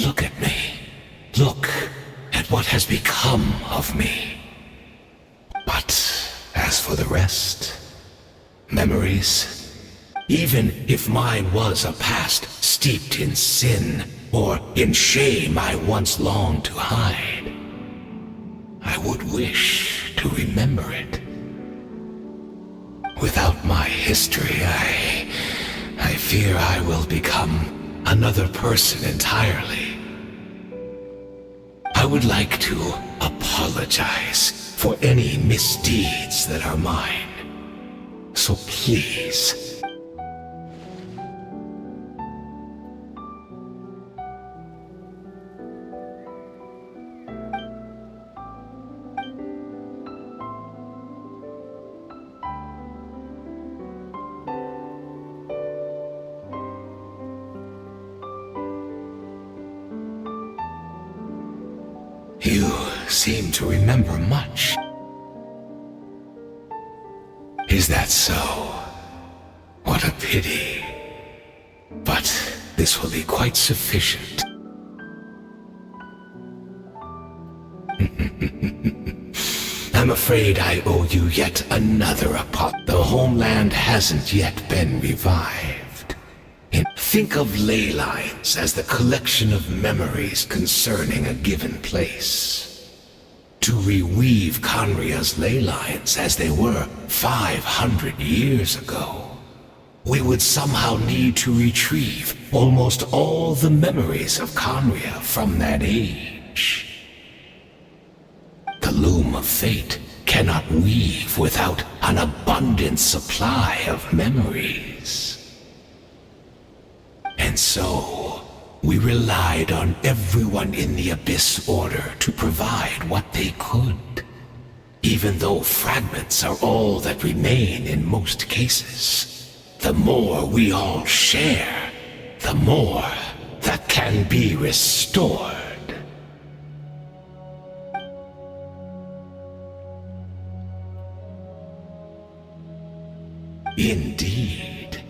Look at me. Look at what has become of me. But as for the rest, memories, even if mine was a past steeped in sin, or in shame I once longed to hide. I would wish to remember it. Without my history, I fear I will become another person entirely. I would like to apologize for any misdeeds that are mine. So please, you seem to remember much. Is that so? What a pity. But this will be quite sufficient. I'm afraid I owe you yet another apology. The homeland hasn't yet been revived. Think of ley lines as the collection of memories concerning a given place. To reweave Conria's ley lines as they were 500 years ago, we would somehow need to retrieve almost all the memories of Conria from that age. The loom of fate cannot weave without an abundant supply of memories. And so, we relied on everyone in the Abyss Order to provide what they could. Even though fragments are all that remain in most cases, the more we all share, the more that can be restored. Indeed,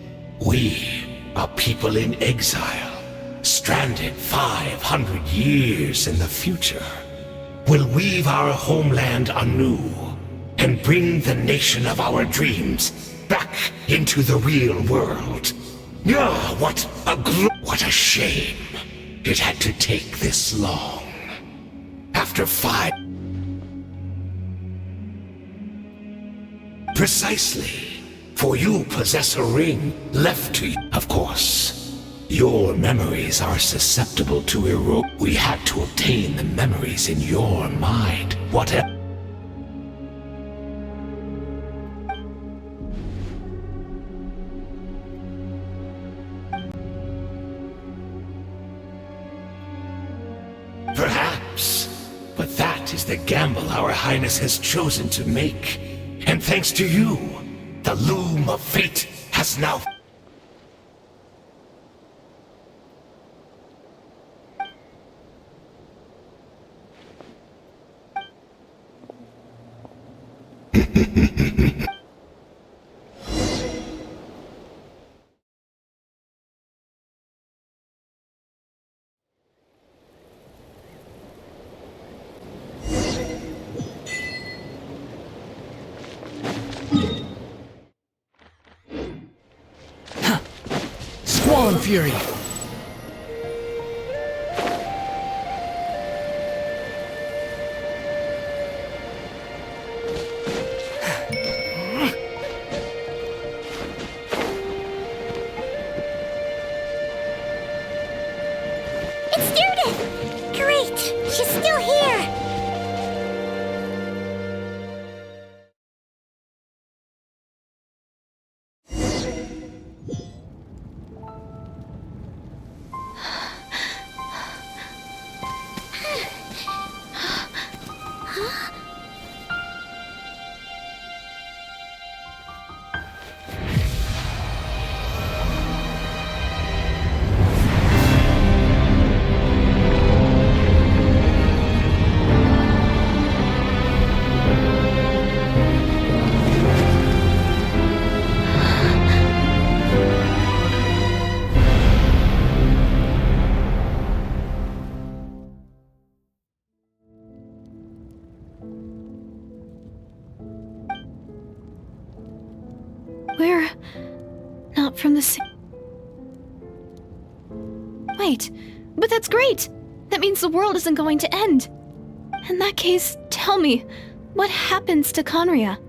we are people in exile, stranded 500 years in the future, will weave our homeland anew and bring the nation of our dreams back into the real world. Ah, what a shame it had to take this long. After 5... Precisely. For you possess a ring left to you. Of course, your memories are susceptible to erosion. We had to obtain the memories in your mind. Whatever. Perhaps, but that is the gamble our Highness has chosen to make. And thanks to you, the loom of fate has now... Squall Fury! It's Judith! Great! She's still here! We're not from the same... Wait, But that's great! That means the world isn't going to end. In that case, tell me, what happens to Conria?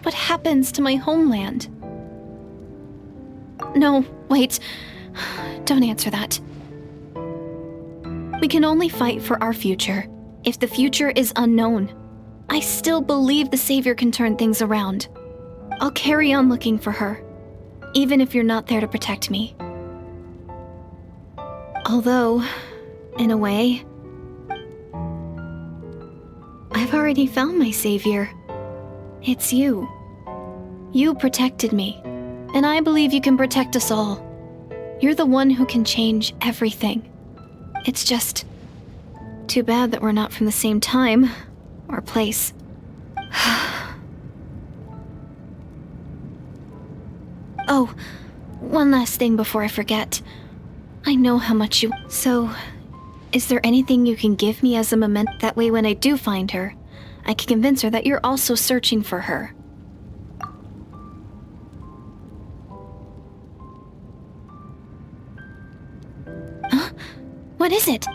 What happens to my homeland? No, wait. Don't answer that. We can only fight for our future. If the future is unknown, I still believe the Savior can turn things around. I'll carry on looking for her, even if you're not there to protect me. Although, in a way, I've already found my Savior. It's you. You protected me, and I believe you can protect us all. You're the one who can change everything. It's just too bad that we're not from the same time or place. Oh, one last thing before I forget. I know how much you... So, is there anything you can give me as a memento? That way when I do find her, I can convince her that you're also searching for her. Huh? What is it?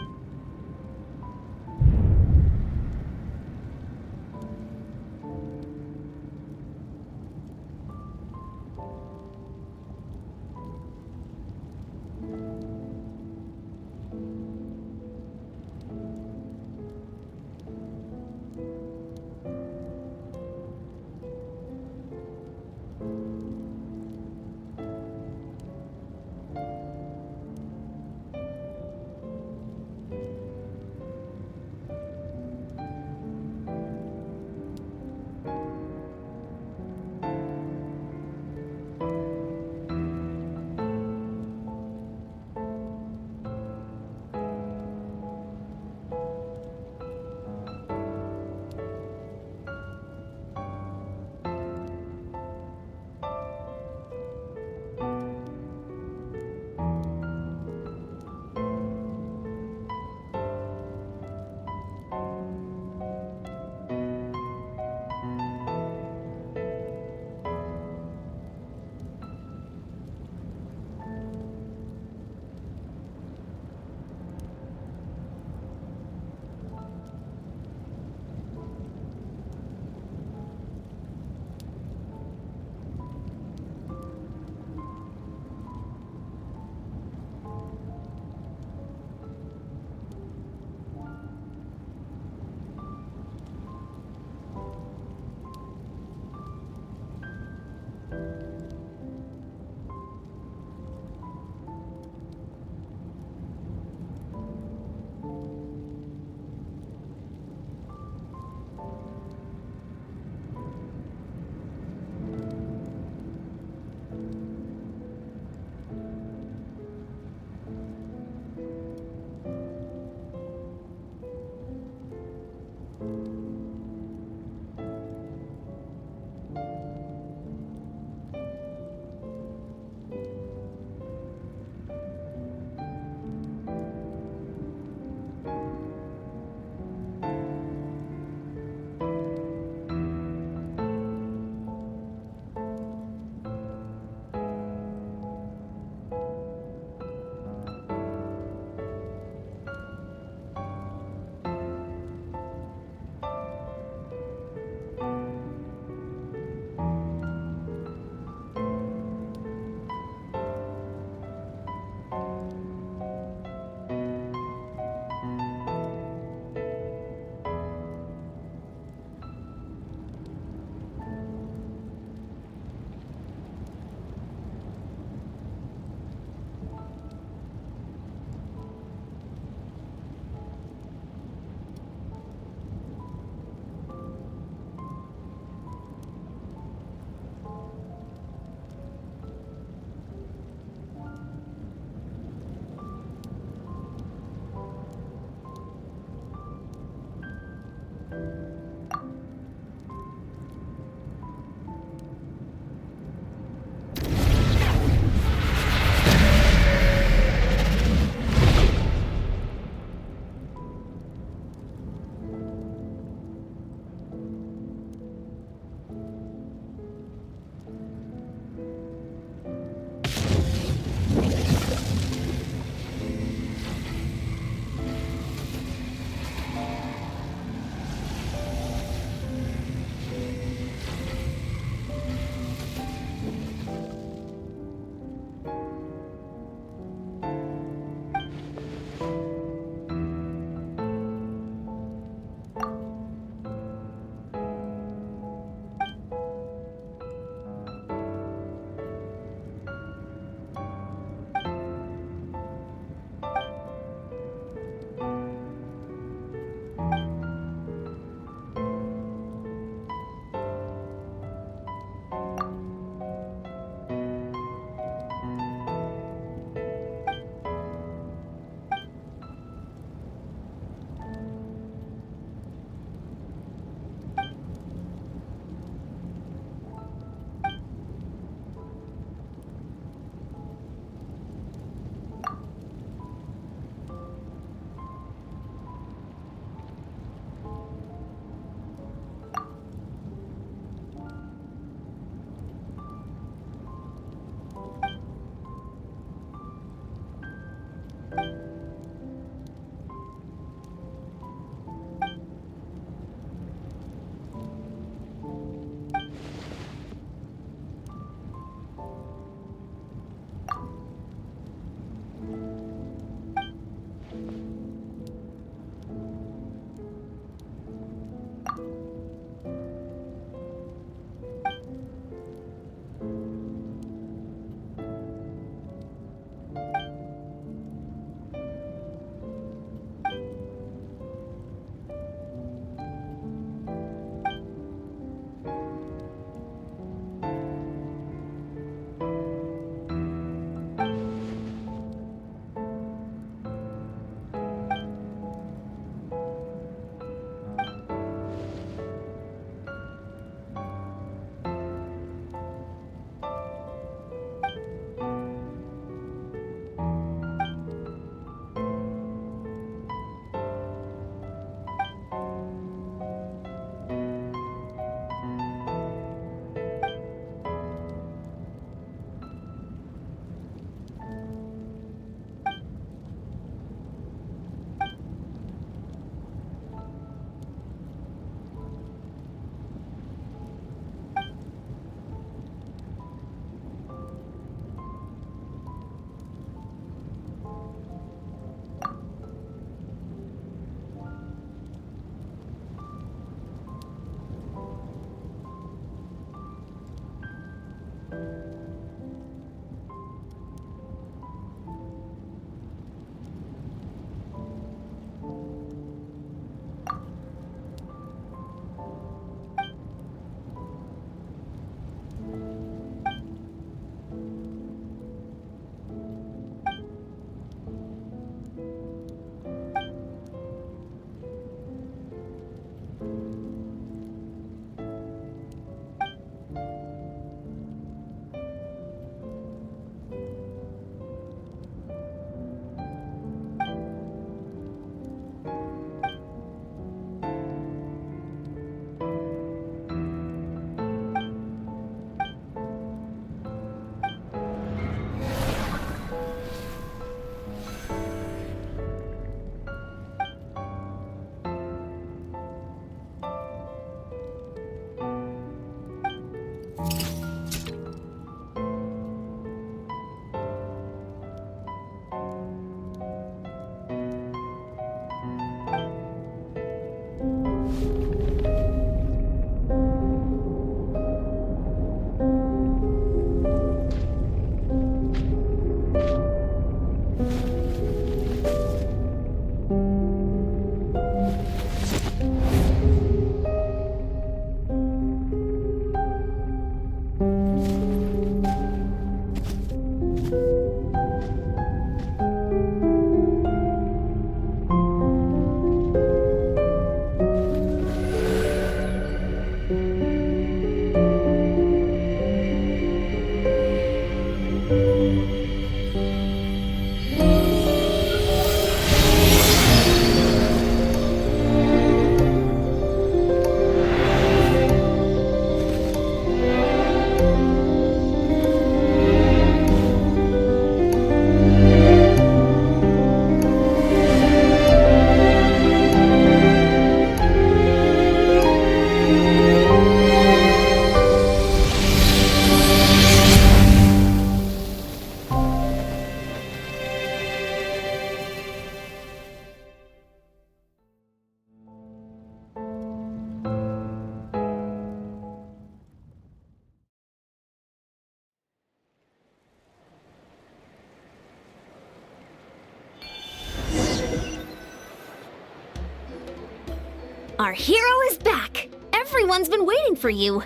Our hero is back! Everyone's been waiting for you!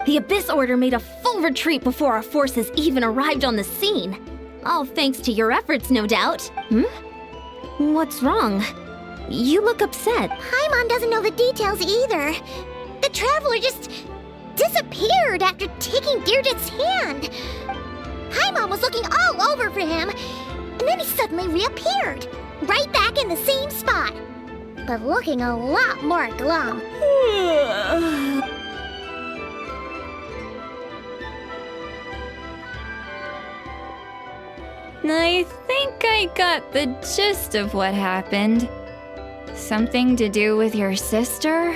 The Abyss Order made a full retreat before our forces even arrived on the scene. All thanks to your efforts, no doubt. What's wrong? You look upset. Paimon doesn't know the details either. The Traveler just disappeared after taking Deirdre's hand. Paimon was looking all over for him, and then he suddenly reappeared. Right back in the same spot, but looking a lot more glum. I think I got the gist of what happened. Something to do with your sister?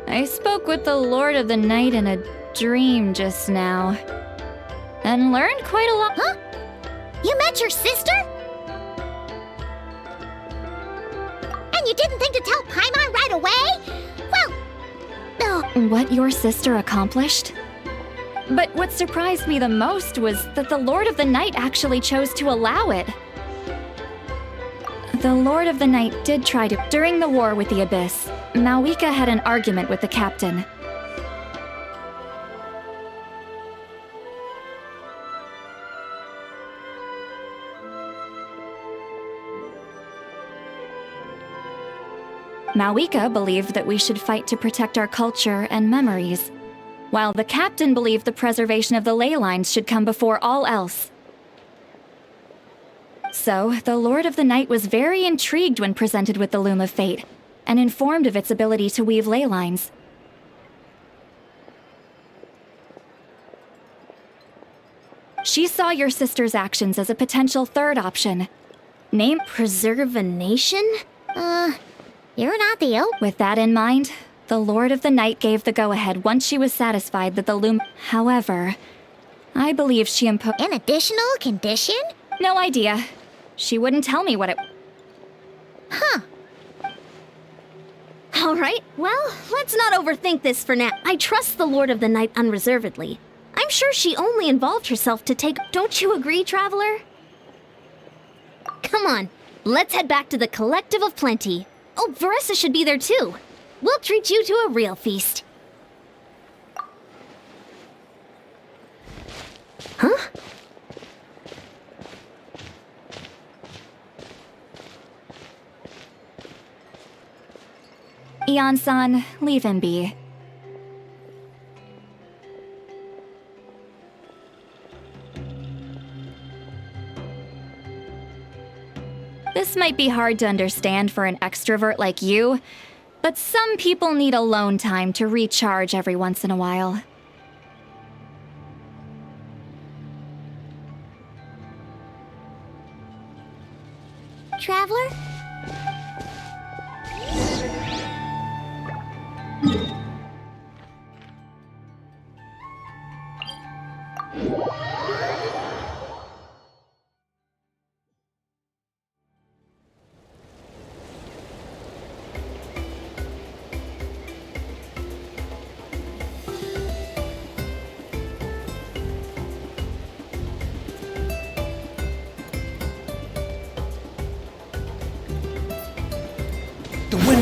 I spoke with the Lord of the Night in a dream just now, and learned quite a lot. Huh? You met your sister? You didn't think to tell Paimon right away? Well, What your sister accomplished? But what surprised me the most was that the Lord of the Night actually chose to allow it. The Lord of the Night did try to. During the war with the Abyss, Malwika had an argument with the captain. Malwika believed that we should fight to protect our culture and memories, while the captain believed the preservation of the ley lines should come before all else. So, the Lord of the Night was very intrigued when presented with the Loom of Fate, and informed of its ability to weave ley lines. She saw your sister's actions as a potential third option. Name Preserve a nation? You're not the With that in mind, the Lord of the Night gave the go-ahead once she was satisfied that the loom. However, I believe she imposed an additional condition? No idea. She wouldn't tell me what it. Huh. Alright, well, let's not overthink this for now. I trust the Lord of the Night unreservedly. I'm sure she only involved herself to take. Don't you agree, Traveler? Come on, let's head back to the Collective of Plenty. Oh, Veressa should be there too. We'll treat you to a real feast. Huh? Ian-san, leave him be. This might be hard to understand for an extrovert like you, but some people need alone time to recharge every once in a while. Traveler?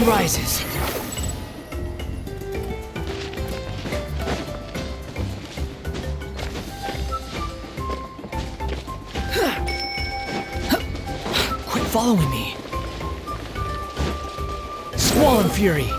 sun rises. Quit following me. Squall Fury.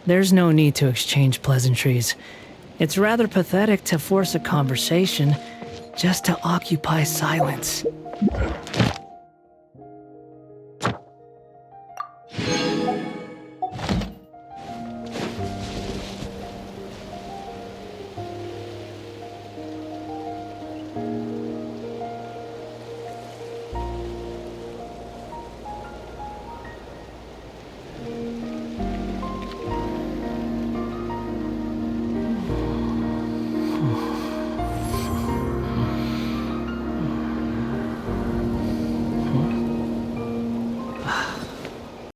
There's no need to exchange pleasantries. It's rather pathetic to force a conversation just to occupy silence.